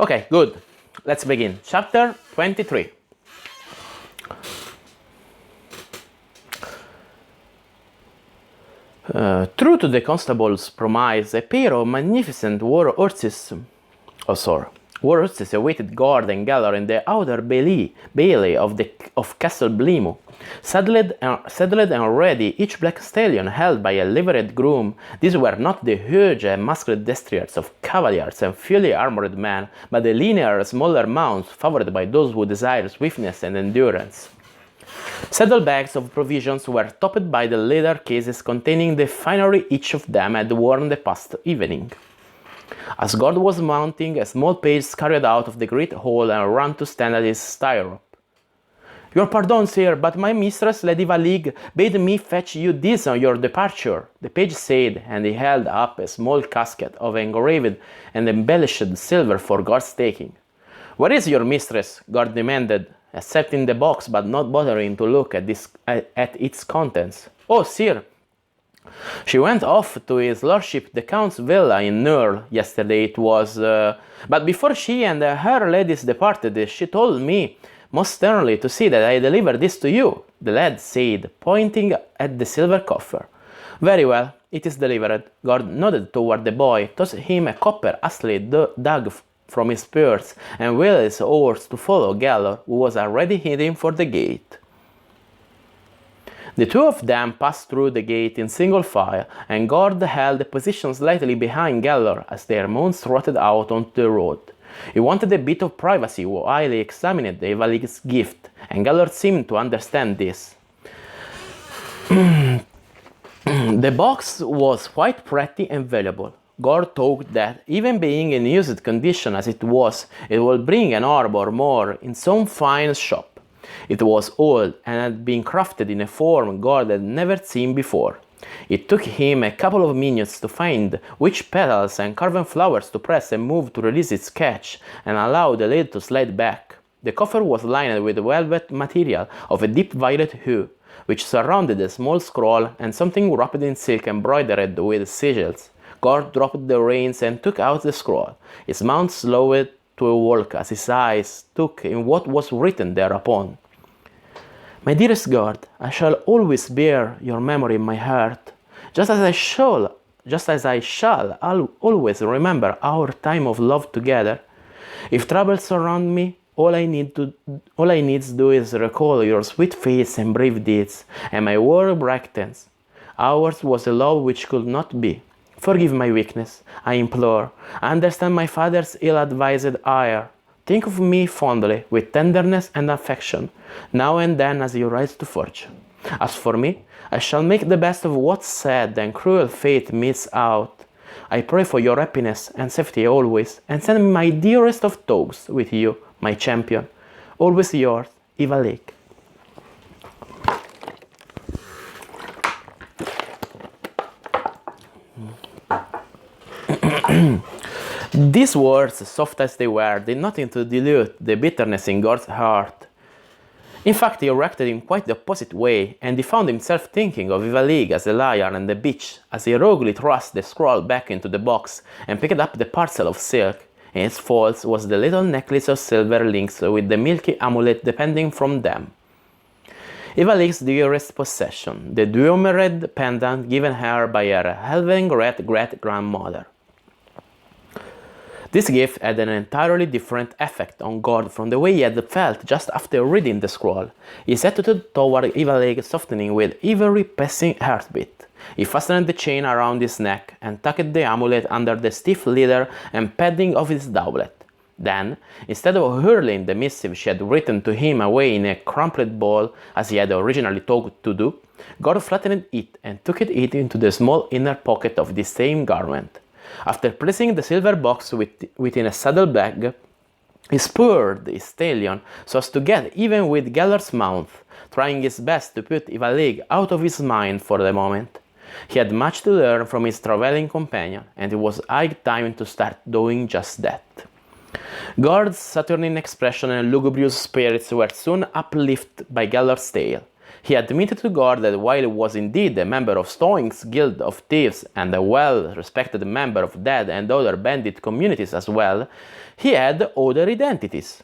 Okay, good. Let's begin. Chapter 23. True to the constable's promise, a pair of magnificent war horses awaited Gord and Gellor in the outer bailey of Castle Blimu. Saddled and ready, each black stallion held by a liveried groom. These were not the huge and muscular destriers of cavaliers and fully armored men, but the leaner, smaller mounts favored by those who desire swiftness and endurance. Saddlebags of provisions were topped by the leather cases containing the finery each of them had worn the past evening. As Gord was mounting, a small page scurried out of the great hall and ran to stand at his stirrup. "Your pardon, sir, but my mistress, Lady Valig, bade me fetch you this on your departure," the page said, and he held up a small casket of engraved and embellished silver for Gord's taking. "Where is your mistress?" Gord demanded, accepting the box but not bothering to look at its contents. "Oh, sir, she went off to his lordship the count's villa in Nurl yesterday it was, but before she and her ladies departed, she told me most sternly to see that I deliver this to you," the lad said, pointing at the silver coffer. "Very well, it is delivered." Gord nodded toward the boy, tossed him a copper astley dug from his purse, and wheeled his horse to follow Gellor, who was already heading for the gate. The two of them passed through the gate in single file, and Gord held a position slightly behind Gellor as their mounts trotted out onto the road. He wanted a bit of privacy while he examined the Valig's gift, and Gellor seemed to understand this. The box was quite pretty and valuable. Gord thought that, even being in used condition as it would bring an orb or more in some fine shop. It was old and had been crafted in a form Gord had never seen before. It took him a couple of minutes to find which petals and carven flowers to press and move to release its catch and allow the lid to slide back. The coffer was lined with velvet material of a deep violet hue, which surrounded a small scroll and something wrapped in silk embroidered with sigils. Gord dropped the reins and took out the scroll. His mount slowed to a walk as his eyes took in what was written thereupon. "My dearest Gord, I shall always bear your memory in my heart, just as I shall always remember our time of love together. If troubles surround me, all I need to do is recall your sweet face and brave deeds, and my war brightens. Ours was a love which could not be. Forgive my weakness, I implore. I understand my father's ill-advised ire. Think of me fondly, with tenderness and affection, now and then as you rise to fortune. As for me, I shall make the best of what sad and cruel fate meets out. I pray for your happiness and safety always, and send my dearest of thoughts with you, my champion. Always yours, Eva Lake." These words, soft as they were, did nothing to dilute the bitterness in Gord's heart. In fact, he reacted in quite the opposite way, and he found himself thinking of Ivaligue as a liar and a bitch, as he roguely thrust the scroll back into the box and picked up the parcel of silk. In its folds was the little necklace of silver links with the milky amulet depending from them. Ivaligue's dearest possession, the duumrid pendant given her by her heaven great-great-grandmother. This gift had an entirely different effect on Gord from the way he had felt just after reading the scroll. His attitude toward Ivaligue softening with every passing heartbeat. He fastened the chain around his neck and tucked the amulet under the stiff leather and padding of his doublet. Then, instead of hurling the missive she had written to him away in a crumpled ball, as he had originally thought to do, Gord flattened it and took it into the small inner pocket of the same garment. After placing the silver box within a saddlebag, he spurred his stallion so as to get even with Gellor's mouth, trying his best to put Ivaligue out of his mind for the moment. He had much to learn from his traveling companion, and it was high time to start doing just that. Gord's saturnine expression and lugubrious spirits were soon uplifted by Gellor's tale. He admitted to Gord that while he was indeed a member of Stoink's Guild of Thieves and a well-respected member of that and other bandit communities as well, he had other identities.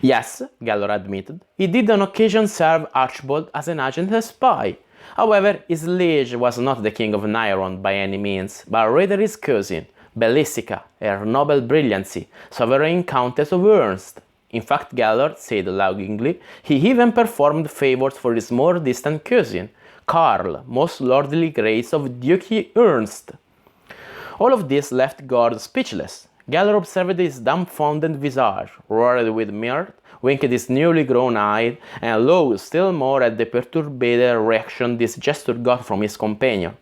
Yes, Gellor admitted, he did on occasion serve Archibald as an agent and spy. However, his liege was not the king of Nairon by any means, but rather his cousin, Bellissica, her noble brilliancy, sovereign countess of Ernst. In fact, Gellor said laughingly, he even performed favors for his more distant cousin, Karl, most lordly grace of Duchy Ernst. All of this left Gord speechless. Gellor observed his dumbfounded visage, roared with mirth, winked his newly grown eye, and looked still more at the perturbed reaction this gesture got from his companion.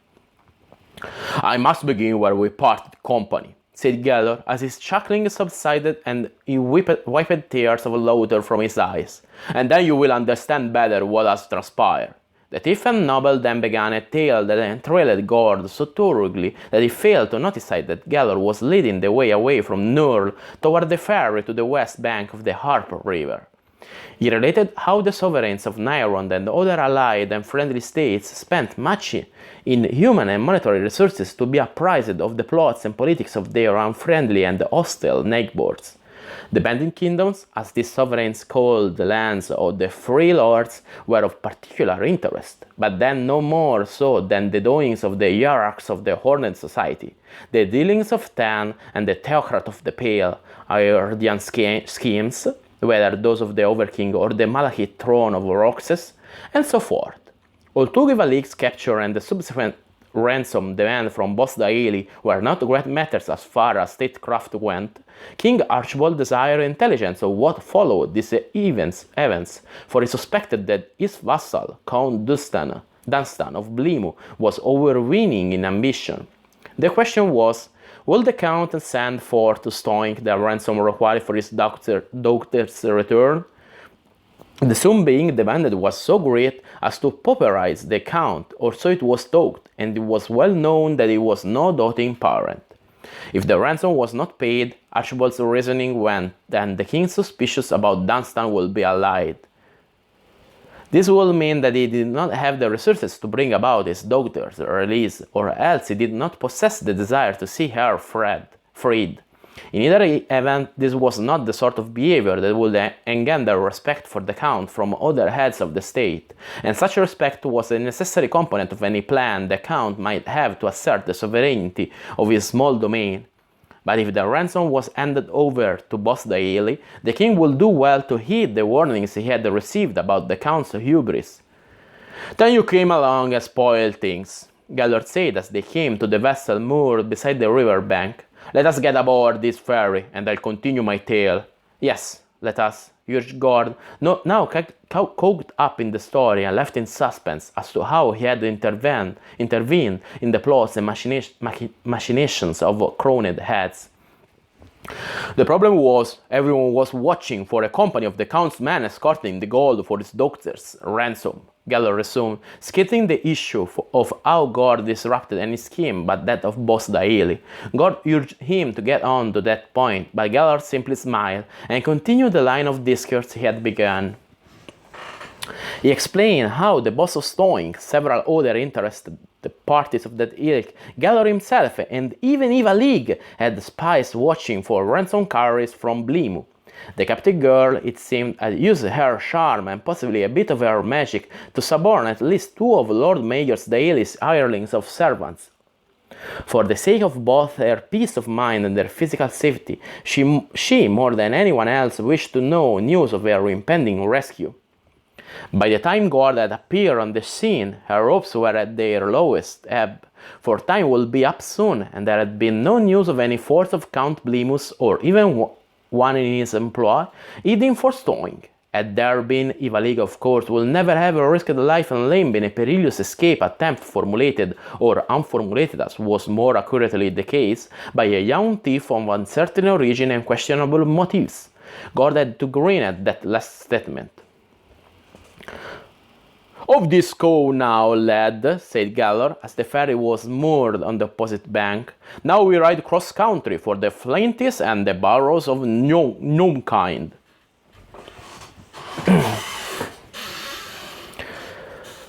"I must begin where we parted company," said Gellor, as his chuckling subsided and he wiped tears of laughter from his eyes. "And then you will understand better what has transpired." The thief and noble then began a tale that enthralled Gord so thoroughly that he failed to notice that Gellor was leading the way away from Nurl toward the ferry to the west bank of the Harp River. He related how the sovereigns of Nairon and other allied and friendly states spent much in human and monetary resources to be apprised of the plots and politics of their unfriendly and hostile neighbors. The Bandit Kingdoms, as these sovereigns called the lands of the Free Lords, were of particular interest, but then no more so than the doings of the hierarchs of the Horned Society, the dealings of Tan and the Theocrat of the Pale, Aerdian schemes, whether those of the Overking or the Malachite throne of Roxas, and so forth. Although Ivaligue's capture and the subsequent ransom demand from Bos Daeli were not great matters as far as statecraft went, King Archibald desired intelligence of what followed these events, for he suspected that his vassal, Count Dunstan of Blimu, was overweening in ambition. The question was, will the Count send forth to Stoink the ransom required for his daughter's return? The sum being demanded was so great as to pauperize the Count, or so it was thought, and it was well known that he was no doting parent. If the ransom was not paid, Archibald's reasoning went, then the king suspicious about Dunstan will be allied. This will mean that he did not have the resources to bring about his daughter's release, or else he did not possess the desire to see her freed. In either event, this was not the sort of behavior that would engender respect for the Count from other heads of the state, and such respect was a necessary component of any plan the Count might have to assert the sovereignty of his small domain. But if the ransom was handed over to Bos Daeli, the king would do well to heed the warnings he had received about the Count's hubris. "Then you came along and spoiled things," Gellor said as they came to the vessel moored beside the river bank. "Let us get aboard this ferry, and I'll continue my tale." "Yes, let us," urged Gord, now caught up in the story and left in suspense as to how he had intervened in the plots and machinations of crowned heads. The problem was, everyone was watching for a company of the Count's men escorting the gold for his daughter's ransom. Gellor resumed, skipping the issue of how Gord disrupted any scheme but that of Boss Daeli. Gord urged him to get on to that point, but Gellor simply smiled and continued the line of discourse he had begun. He explained how the boss of Stoing, several other interested parties of that ilk, Gellor himself, and even Eva League had spies watching for ransom carriers from Blimu. The captive girl, it seemed, had used her charm and possibly a bit of her magic to suborn at least two of Lord Mayor Daeli's hirelings of servants. For the sake of both her peace of mind and their physical safety, she more than anyone else wished to know news of her impending rescue. By the time Gord had appeared on the scene, her hopes were at their lowest ebb, for time would be up soon, and there had been no news of any force of Count Blimus or even one in his employ heading for Stoing. Had there been, Eva League of course would never have risked life and limb in a perilous escape attempt formulated or unformulated, as was more accurately the case, by a young thief of uncertain origin and questionable motives. Gord had to grin at that last statement. "Of this go now, lad," said Gellor, as the ferry was moored on the opposite bank. "Now we ride cross-country for the Flinties and the Barrows of Gnomekind."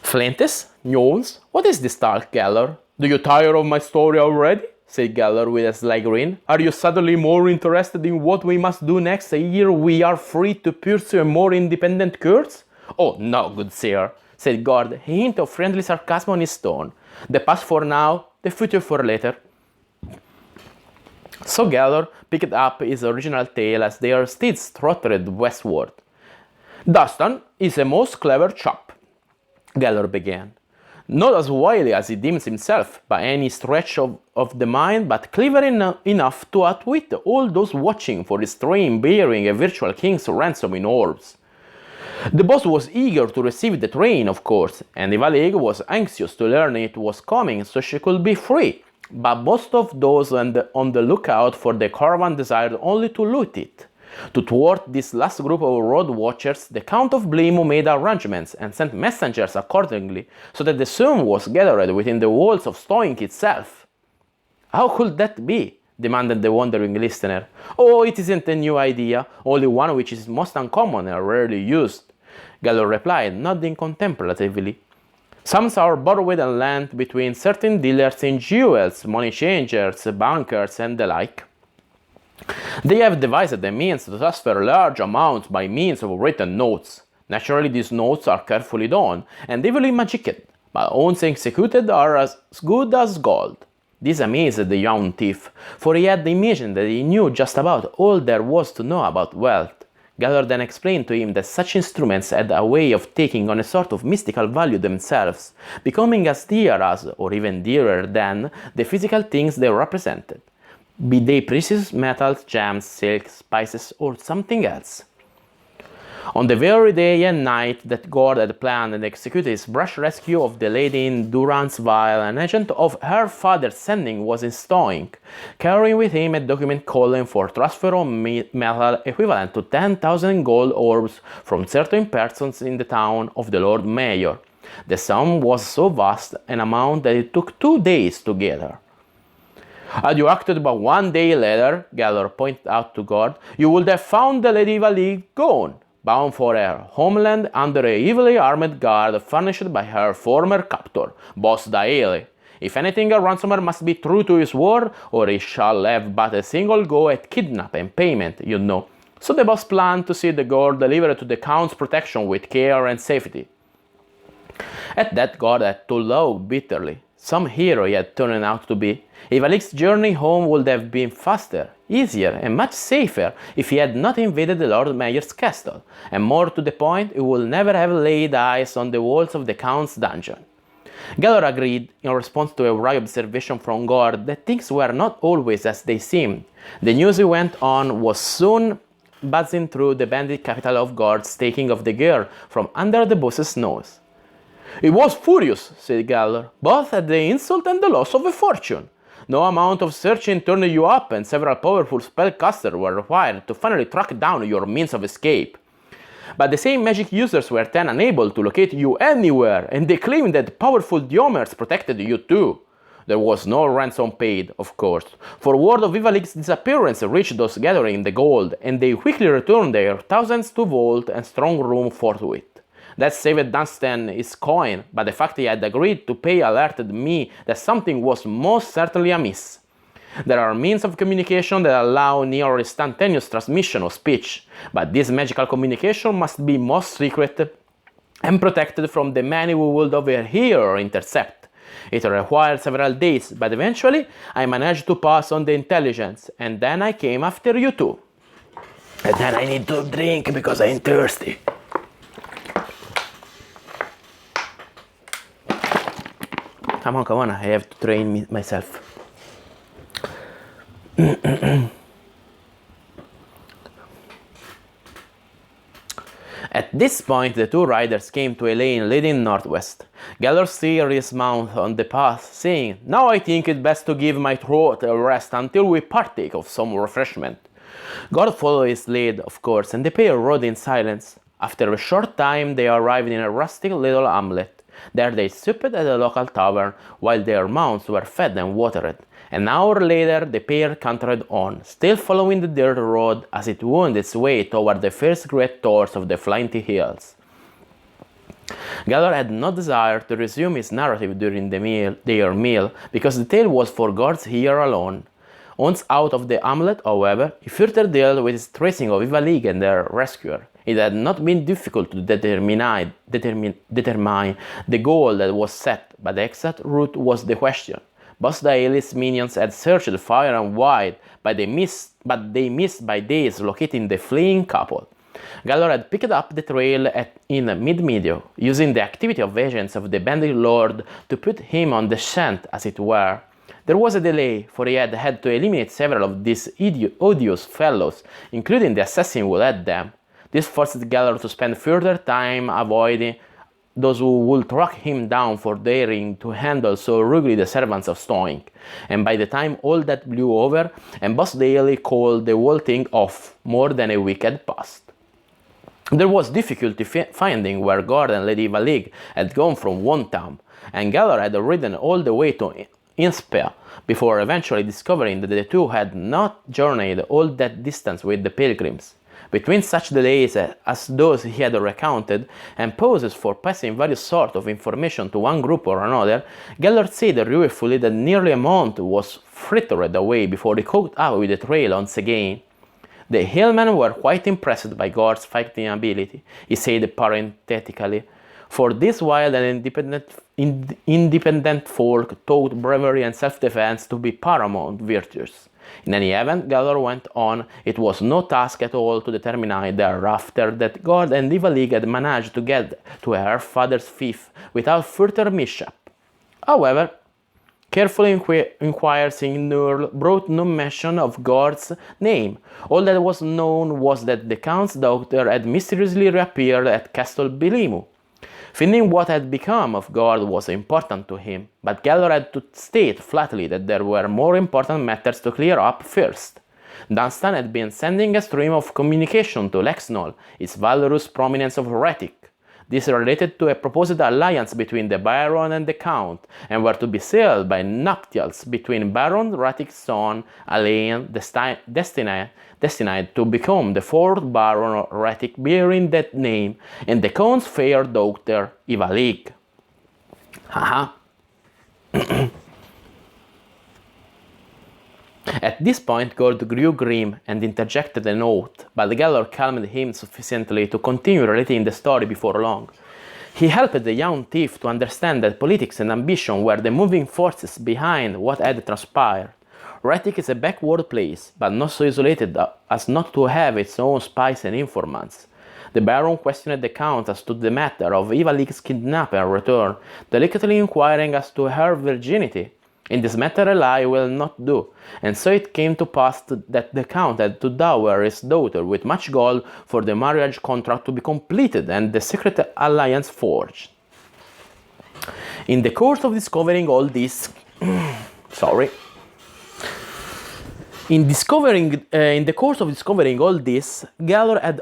"Flinties? Gnomes? What is this talk, Gellor? Do you tire of my story already?" said Gellor with a sly grin. "Are you suddenly more interested in what we must do next ere we are free to pursue a more independent course?" "Oh, no, good sir," said Gord, a hint of friendly sarcasm on his tone. "The past for now, the future for later." So Gellor picked up his original tale as their steeds trotted westward. "Dunstan is a most clever chap," Gellor began. "Not as wily as he deems himself by any stretch of the mind, but clever enough to outwit all those watching for his train bearing a virtual king's ransom in orbs. The boss was eager to receive the train, of course, and Eva League was anxious to learn it was coming so she could be free, but most of those on the lookout for the caravan desired only to loot it. To thwart this last group of road watchers, the Count of Blimu made arrangements and sent messengers accordingly, so that the sum was gathered within the walls of Stoing itself." "How could that be?" demanded the wondering listener. "Oh, it isn't a new idea, only one which is most uncommon and rarely used," Gellor replied, nodding contemplatively. "Sums are borrowed and lent between certain dealers in jewels, money changers, bankers, and the like. They have devised a means to transfer large amounts by means of written notes. Naturally, these notes are carefully done and heavily magicked, but once executed are as good as gold." This amazed the young thief, for he had imagined that he knew just about all there was to know about wealth. Gellor then explained to him that such instruments had a way of taking on a sort of mystical value themselves, becoming as dear as, or even dearer than, the physical things they represented, be they precious metals, gems, silks, spices, or something else. On the very day and night that Gord had planned and executed his rash rescue of the lady in Durance Vile, an agent of her father's sending was in Stoing, carrying with him a document calling for transfer of metal equivalent to 10,000 gold orbs from certain persons in the town of the Lord Mayor. The sum was so vast an amount that it took 2 days to gather. "Had you acted but 1 day later," Gellor pointed out to Gord, "you would have found the Lady Eva League gone, bound for her homeland under a heavily armed guard furnished by her former captor, Boss Daeli. If anything, a ransomer must be true to his word, or he shall have but a single go at kidnap and payment, you know. So the boss planned to see the gold delivered to the Count's protection with care and safety." At that, Gord had to laugh bitterly. Some hero he had turned out to be. Eva League's journey home would have been faster, easier, and much safer if he had not invaded the Lord Mayor's castle, and more to the point, he would never have laid eyes on the walls of the Count's dungeon. Gellor agreed, in response to a wry observation from Gord, that things were not always as they seemed. The news he went on was soon buzzing through the bandit capital of Gord's taking of the girl from under the boss's nose. "It was furious," said Gellor, "both at the insult and the loss of a fortune. No amount of searching turned you up, and several powerful spellcasters were required to finally track down your means of escape. But the same magic users were then unable to locate you anywhere, and they claimed that powerful Diomers protected you too. There was no ransom paid, of course, for word of Ivalique's disappearance reached those gathering the gold, and they quickly returned their thousands to vault and strong room forthwith. That saved Dunstan his coin, but the fact he had agreed to pay alerted me that something was most certainly amiss. There are means of communication that allow near instantaneous transmission of speech, but this magical communication must be most secret and protected from the many who would overhear or intercept. It required several days, but eventually I managed to pass on the intelligence, and then I came after you too. And then I need to drink because I'm thirsty. Come on, I have to train myself. At this point, the two riders came to a lane leading northwest. Gellor steered his mount on the path, saying, "Now I think it best to give my throat a rest until we partake of some refreshment." God followed his lead, of course, and the pair rode in silence. After a short time, they arrived in a rustic little hamlet. There they supped at a local tavern, while their mounts were fed and watered. An hour later, the pair cantered on, still following the dirt road as it wound its way toward the first great towers of the Flinty Hills. Gellor had no desire to resume his narrative during their meal, because the tale was for Gord's ear alone. Once out of the hamlet, however, he further dealt with his tracing of Ivalique and their rescuer. It had not been difficult to determine the goal that was set, but the exact route was the question. Boss Daeli's minions had searched far and wide, but they missed by days locating the fleeing couple. Gellor had picked up the trail in mid-medio, using the activity of agents of the Bandit Lord to put him on the scent, as it were. There was a delay, for he had to eliminate several of these odious fellows, including the assassin who led them. This forced Gellor to spend further time avoiding those who would track him down for daring to handle so rudely the servants of Stoink. And by the time all that blew over, and Boss Daeli called the whole thing off, more than a week had passed. There was difficulty finding where Gord and Lady Ivalique had gone from one town, and Gellor had ridden all the way to Inspea before eventually discovering that the two had not journeyed all that distance with the pilgrims. Between such delays as those he had recounted, and pauses for passing various sorts of information to one group or another, Gellor said ruefully that nearly a month was frittered away before he caught up with the trail once again. The hillmen were quite impressed by Gord's fighting ability, he said parenthetically, for this wild and independent folk thought bravery and self-defense to be paramount virtues. In any event, Gellor went on, it was no task at all to determine thereafter that Gord and Ivalique had managed to get to her father's fief without further mishap. However, careful inquiries in Nurl brought no mention of Gord's name. All that was known was that the Count's daughter had mysteriously reappeared at Castle Bilimu. Finding what had become of Gord was important to him, but Gellor had to state flatly that there were more important matters to clear up first. Dunstan had been sending a stream of communication to Lexnol, its valorous prominence of Retic. This related to a proposed alliance between the Baron and the Count, and were to be sealed by nuptials between Baron Retic's son, Alain, destined to become the fourth Baron Retic bearing that name, and the Count's fair daughter, Ivalique. Haha. At this point, Gord grew grim and interjected an oath, but Gellor calmed him sufficiently to continue relating the story before long. He helped the young thief to understand that politics and ambition were the moving forces behind what had transpired. Retic is a backward place, but not so isolated as not to have its own spies and informants. The Baron questioned the Count as to the matter of Ivalique's kidnap and return, delicately inquiring as to her virginity. In this matter a lie will not do, and so it came to pass that the Count had to dower his daughter with much gold for the marriage contract to be completed and the secret alliance forged. In the course of discovering all this, In the course of discovering all this, Gellor had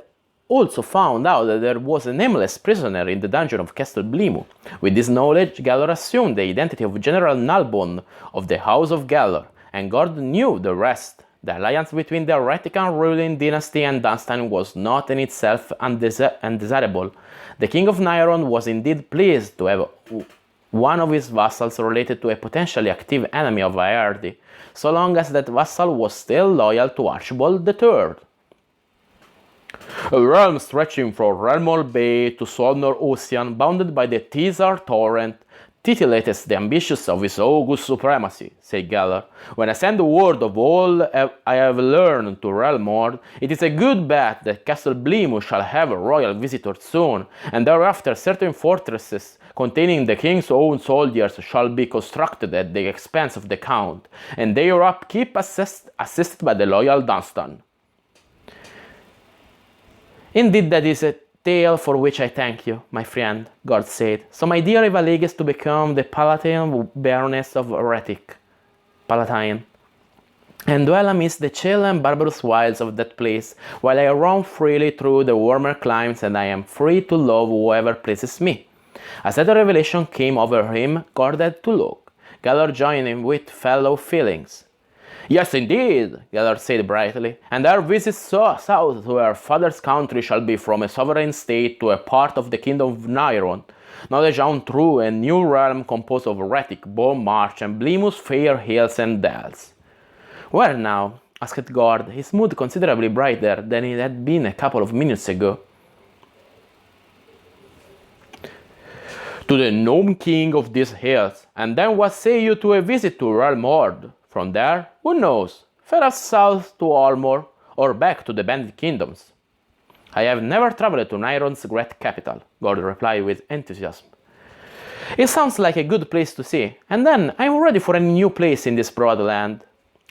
also found out that there was a nameless prisoner in the dungeon of Castle Blimu. With this knowledge, Gellor assumed the identity of General Nalbon of the House of Gellor, and Gord knew the rest. The alliance between the Retican ruling dynasty and Dunstan was not in itself undesirable. The king of Nairon was indeed pleased to have one of his vassals related to a potentially active enemy of Aerdi, so long as that vassal was still loyal to Archibald III. A realm stretching from Relmor Bay to Solnor Ocean, bounded by the Tizar torrent, titillates the ambitious of his august supremacy, said Gellor. When I send word of all I have learned to Relmord, it is a good bet that Castle Blimu shall have a royal visitor soon, and thereafter certain fortresses containing the king's own soldiers shall be constructed at the expense of the count, and their upkeep assisted by the loyal Dunstan. Indeed, that is a tale for which I thank you, my friend, Gord said. So my dear Ivalig is to become the Palatine Baroness of Retic, Palatine, and dwell amidst the chill and barbarous wilds of that place, while I roam freely through the warmer climes, and I am free to love whoever pleases me. As that revelation came over him, Gord had to look. Gellor joined him with fellow feelings. Yes, indeed, Gellor said brightly, and our visit south to our father's country shall be from a sovereign state to a part of the kingdom of Nairon, knowledge on through a new realm composed of Retic, Bone March, and Blimu's fair hills and dales. Where now? Asked Gord, his mood considerably brighter than it had been a couple of minutes ago. To the gnome king of these hills, and then what say you to a visit to Relmord? From there, who knows, perhaps south to Almor, or back to the Bandit Kingdoms. I have never traveled to Nairon's great capital, Gord replied with enthusiasm. It sounds like a good place to see, and then I am ready for a new place in this broad land.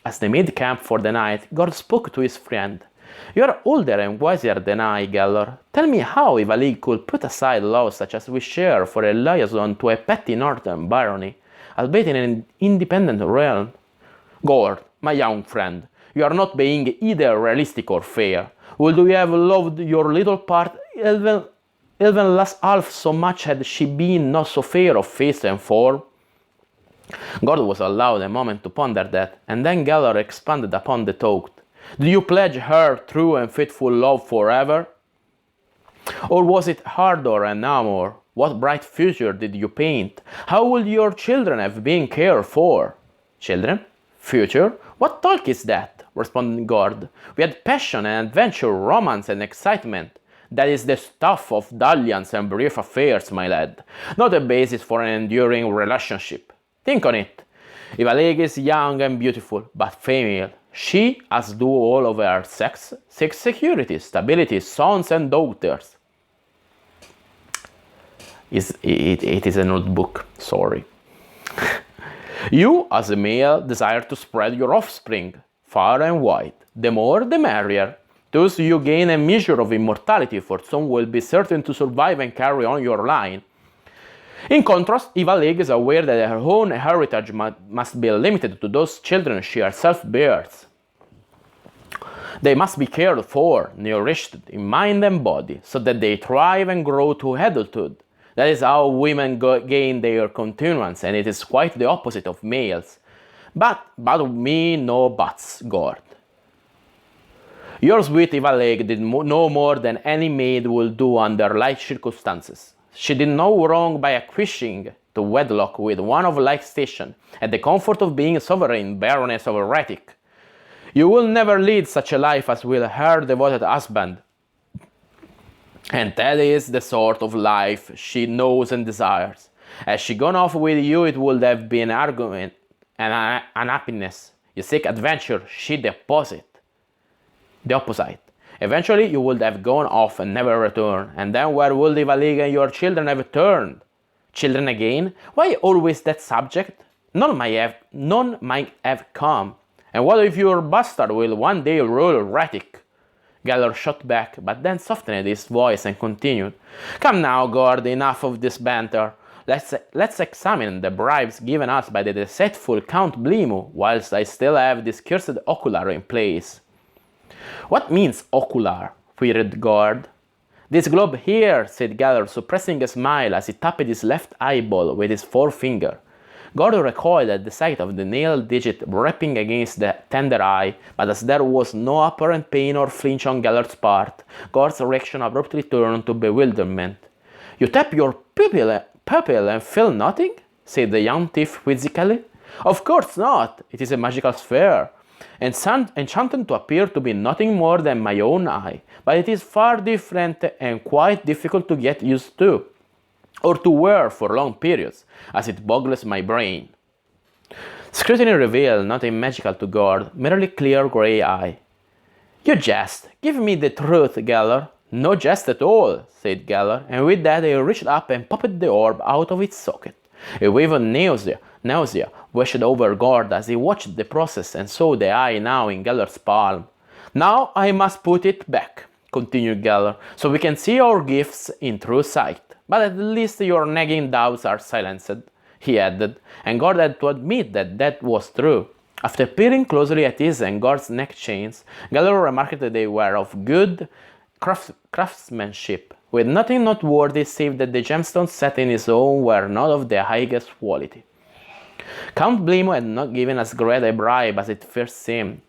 As they made camp for the night, Gord spoke to his friend. You are older and wiser than I, Gellor. Tell me how Ivalig could put aside laws such as we share for a liaison to a petty northern barony, albeit in an independent realm. Gord, my young friend, you are not being either realistic or fair. Would you have loved your little part even last half so much had she been not so fair of face and form? Gord was allowed a moment to ponder that, and then Gellor expanded upon the thought. Do you pledge her true and faithful love forever? Or was it harder and amor? What bright future did you paint? How would your children have been cared for? Children? Future? What talk is that? Responded Gord. We had passion and adventure, romance and excitement. That is the stuff of dalliance and brief affairs, my lad, not a basis for an enduring relationship. Think on it. Ivalig is young and beautiful, but female. She, as do all of her sex, seeks security, stability, sons and daughters. It is an old book, sorry. You, as a male, desire to spread your offspring far and wide. The more, the merrier. Thus you gain a measure of immortality, for some will be certain to survive and carry on your line. In contrast, Ivalig is aware that her own heritage must be limited to those children she herself bears. They must be cared for, nourished in mind and body, so that they thrive and grow to adulthood. That is how women gain their continuance, and it is quite the opposite of males. But me no buts, Gord. Your sweet Ivalig did no more than any maid will do under like circumstances. She did no wrong by acquiescing to wedlock with one of like station, at the comfort of being sovereign baroness of Retic. You will never lead such a life as will her devoted husband, and that is the sort of life she knows and desires. Had she gone off with you, it would have been argument and unhappiness. You seek adventure, she the opposite. Eventually, you would have gone off and never returned, and then where would Ivalig and your children have turned? Children again? Why always that subject? None might have come. And what if your bastard will one day rule Retic? Gellor shot back, but then softened his voice and continued. Come now, Gord, enough of this banter. Let's examine the bribes given us by the deceitful Count Blimu, whilst I still have this cursed ocular in place. What means ocular? Queried Gord. This globe here, said Gellert, suppressing a smile as he tapped his left eyeball with his forefinger. Gord recoiled at the sight of the nailed digit rapping against the tender eye, but as there was no apparent pain or flinch on Gellert's part, Gord's reaction abruptly turned to bewilderment. You tap your pupil and feel nothing? Said the young thief quizzically. Of course not. It is a magical sphere, enchanted to appear to be nothing more than my own eye, but it is far different and quite difficult to get used to, or to wear for long periods, as it boggles my brain. Scrutiny revealed nothing magical to Gord, merely clear grey eye. You jest. Give me the truth, Gellert. No jest at all, said Gellert, and with that he reached up and popped the orb out of its socket. A wave of nausea washed over Gord as he watched the process and saw the eye now in Gellert's palm. Now I must put it back, continued Gellert, so we can see our gifts in true sight. But at least your nagging doubts are silenced, he added, and Gord had to admit that was true. After peering closely at his and Gord's neck chains, Gellert remarked that they were of good craftsmanship, with nothing noteworthy save that the gemstones set in his own were not of the highest quality. Count Blimu had not given as great a bribe as it first seemed.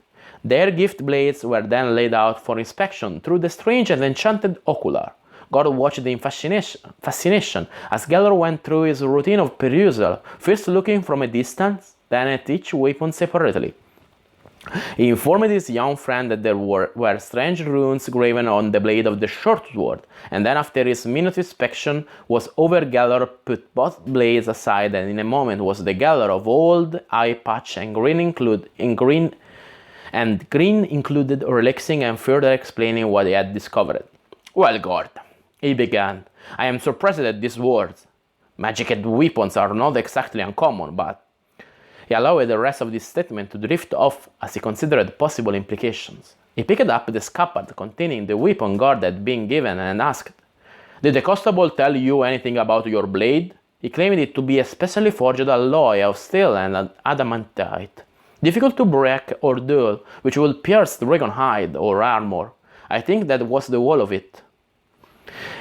Their gift blades were then laid out for inspection through the strange and enchanted ocular. Gord watched in fascination as Gellert went through his routine of perusal, first looking from a distance, then at each weapon separately. He informed his young friend that there were strange runes graven on the blade of the short sword, and then after his minute inspection was over, Gellert put both blades aside, and in a moment was the Gellert of old, eye patch and green included, relaxing and further explaining what he had discovered. Well, Gord, he began, I am surprised at these words. Magic weapons are not exactly uncommon, but... He allowed the rest of this statement to drift off as he considered possible implications. He picked up the scabbard containing the weapon Gord had been given and asked, Did the constable tell you anything about your blade? He claimed it to be a specially forged alloy of steel and adamantite, difficult to break or dull, which will pierce dragon hide or armor. I think that was the whole of it.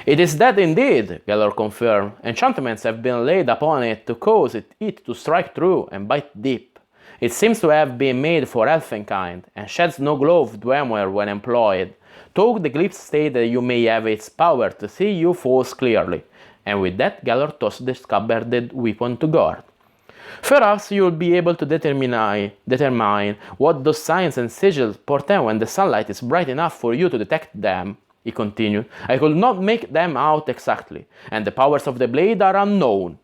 It is that indeed, Gellert confirmed. Enchantments have been laid upon it to cause it to strike through and bite deep. It seems to have been made for elfenkind, and sheds no glow of Dwemer when employed. Though the glyphs state that you may have its power to see you foes clearly. And with that, Gellert tossed the scabbarded weapon to Gord. Perhaps you'll be able to determine what those signs and sigils portend when the sunlight is bright enough for you to detect them, he continued. I could not make them out exactly, and the powers of the blade are unknown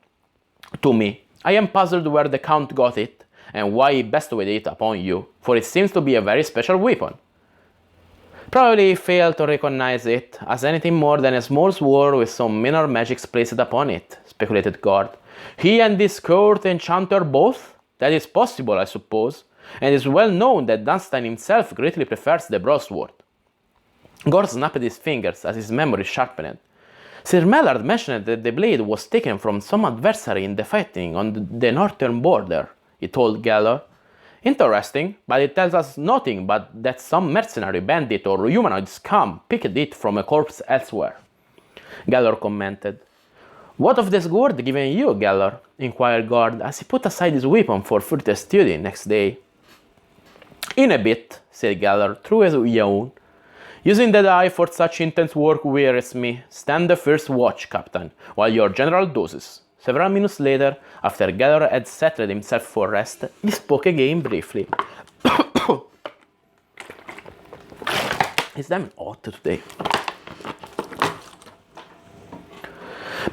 to me. I am puzzled where the Count got it, and why he bestowed it upon you, for it seems to be a very special weapon. Probably he failed to recognize it as anything more than a small sword with some minor magics placed upon it, speculated Gord. He and this court enchanter both? That is possible, I suppose, and it is well known that Dunstine himself greatly prefers the broadsword. Gord snapped his fingers as his memory sharpened. Sir Mellard mentioned that the blade was taken from some adversary in the fighting on the northern border, he told Gellert. Interesting, but it tells us nothing but that some mercenary bandit or humanoid scum picked it from a corpse elsewhere. Gellert commented. What of the sword given you, Gellert? Inquired Gord as he put aside his weapon for further study next day. In a bit, said Gellert through his yawn. Using the die for such intense work wearies me. Stand the first watch, Captain, while your general dozes. Several minutes later, after Gellert had settled himself for rest, he spoke again briefly. It's damn hot today.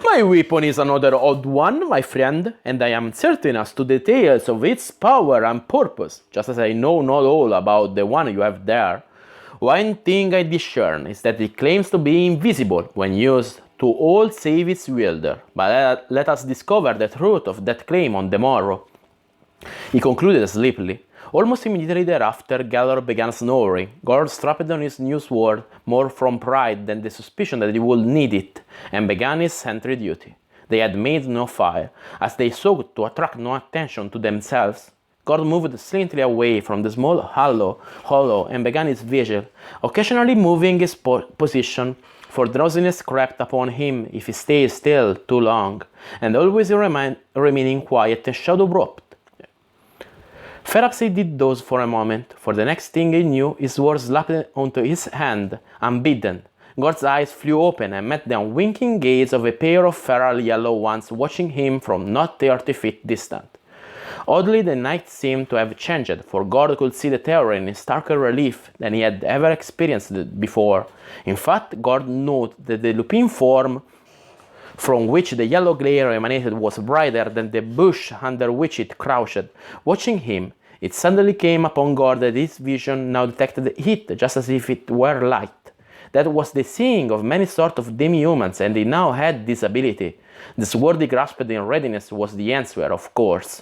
My weapon is another odd one, my friend, and I am certain as to details of its power and purpose, just as I know not all about the one you have there. One thing I discern is that it claims to be invisible when used to all save its wielder, but let us discover the truth of that claim on the morrow. He concluded sleepily. Almost immediately thereafter, Gellert began snoring. Gord strapped on his new sword, more from pride than the suspicion that he would need it, and began his sentry duty. They had made no fire, as they sought to attract no attention to themselves. God moved slightly away from the small hollow and began his vigil, occasionally moving his position, for drowsiness crept upon him if he stayed still too long, and always remaining quiet and shadow-wrapped. Perhaps he did those for a moment, for the next thing he knew, his sword slapped onto his hand, unbidden. Gord's eyes flew open and met the unwinking gaze of a pair of feral yellow ones watching him from not 30 feet distant. Oddly, the night seemed to have changed, for Gord could see the terror in starker relief than he had ever experienced before. In fact, Gord noted that the lupine form from which the yellow glare emanated was brighter than the bush under which it crouched. Watching him, it suddenly came upon Gord that his vision now detected heat just as if it were light. That was the seeing of many sorts of demi-humans, and he now had this ability. The sword he grasped in readiness was the answer, of course.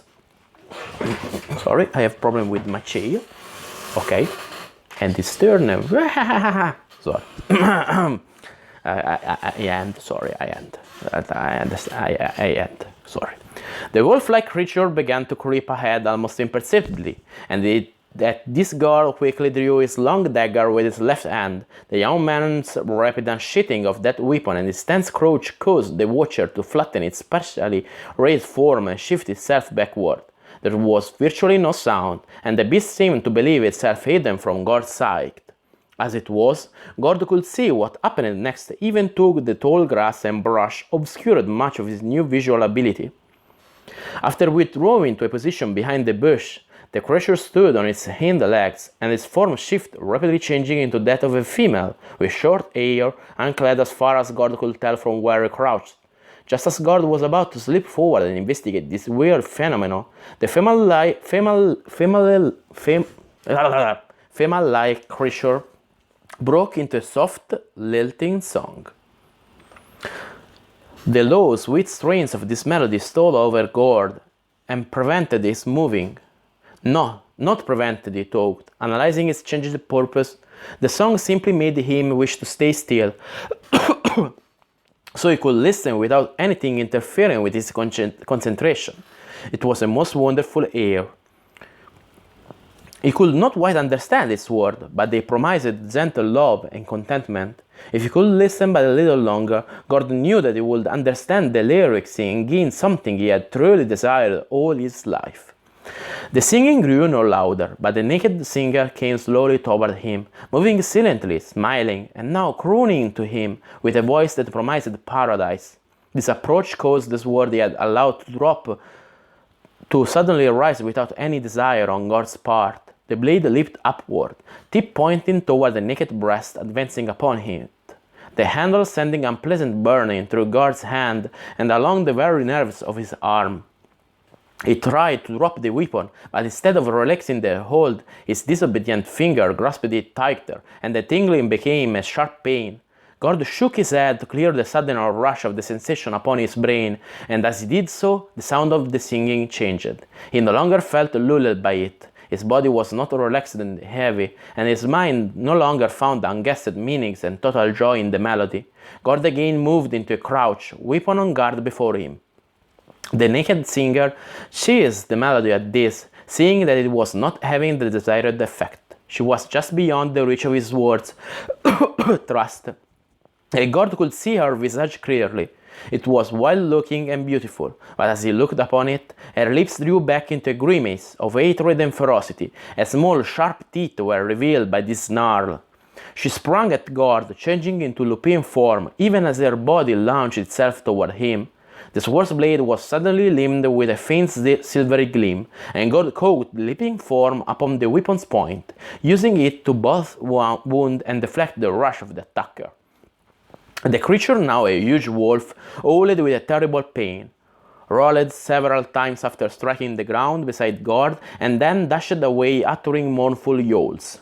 Sorry, I have problem with my chair. Okay. And his turn. Sorry. I end. Sorry, I end. I end. Sorry. The wolf-like creature began to creep ahead almost imperceptibly, and this girl quickly drew his long dagger with his left hand. The young man's rapid unsheathing of that weapon and his tense crouch caused the watcher to flatten its partially raised form and shift itself backward. There was virtually no sound, and the beast seemed to believe itself hidden from Gord's sight. As it was, Gord could see what happened next, even though the tall grass and brush obscured much of his new visual ability. After withdrawing to a position behind the bush, the creature stood on its hind legs, and its form shifted, rapidly changing into that of a female, with short hair, unclad as far as Gord could tell from where he crouched. Just as Gord was about to slip forward and investigate this weird phenomenon, the female-like creature broke into a soft, lilting song. The low, sweet strains of this melody stole over Gord and prevented his moving. No, not prevented, he thought, analyzing its changed purpose. The song simply made him wish to stay still, so he could listen without anything interfering with his concentration. It was a most wonderful air. He could not quite understand its words, but they promised gentle love and contentment. If he could listen but a little longer, Gordon knew that he would understand the lyrics and gain something he had truly desired all his life. The singing grew no louder, but the naked singer came slowly toward him, moving silently, smiling, and now crooning to him with a voice that promised paradise. This approach caused the sword he had allowed to drop to suddenly rise without any desire on Gord's part. The blade leaped upward, tip pointing toward the naked breast, advancing upon it. The handle sending unpleasant burning through Gord's hand and along the very nerves of his arm. He tried to drop the weapon, but instead of relaxing the hold, his disobedient finger grasped it tighter, and the tingling became a sharp pain. Gord shook his head to clear the sudden rush of the sensation upon his brain, and as he did so, the sound of the singing changed. He no longer felt lulled by it. His body was not relaxed and heavy, and his mind no longer found unguessed meanings and total joy in the melody. Gord again moved into a crouch, weapon on guard before him. The naked singer ceased the melody at this, seeing that it was not having the desired effect. She was just beyond the reach of his words' thrust. Gord could see her visage clearly. It was wild-looking and beautiful, but as he looked upon it, her lips drew back into a grimace of hatred and ferocity, and small, sharp teeth were revealed by this snarl. She sprang at Gord, changing into lupine form, even as her body launched itself toward him. The sword's blade was suddenly limned with a faint silvery gleam, and Gord caught the leaping form upon the weapon's point, using it to both wound and deflect the rush of the attacker. The creature, now a huge wolf, howled with a terrible pain, rolled several times after striking the ground beside Gord, and then dashed away uttering mournful yowls.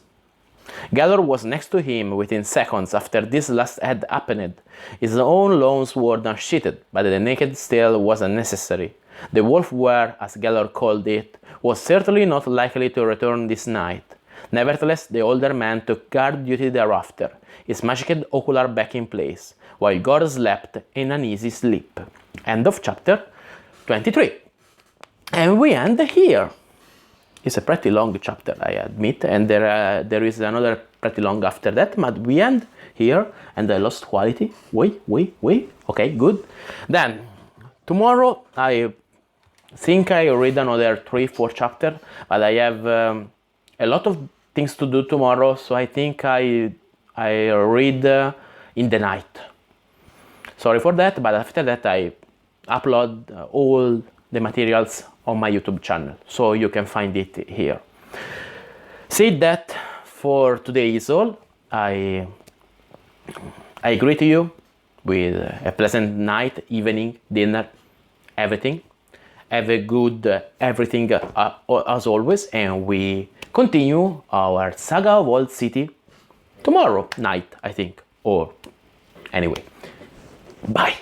Gellor was next to him within seconds after this last had happened, his own lone sword unsheathed, but the naked steel was unnecessary. The wolf were, as Gellor called it, was certainly not likely to return this night. Nevertheless, the older man took guard duty thereafter, his magic ocular back in place, while Gord slept in an easy sleep. End of chapter 23. And we end here. It's a pretty long chapter, I admit, and there is another pretty long after that, but we end here, and I lost quality. Wait. Okay, good. Then, tomorrow, I think I read another 3-4 chapters, but I have a lot of things to do tomorrow, so I think I read in the night. Sorry for that, but after that I upload all the materials on my YouTube channel, so you can find it here. Said that, for today is all. I greet you with a pleasant night, evening, dinner, everything. Have a good everything as always, and we continue our saga of Old City tomorrow night, I think, or anyway. Bye.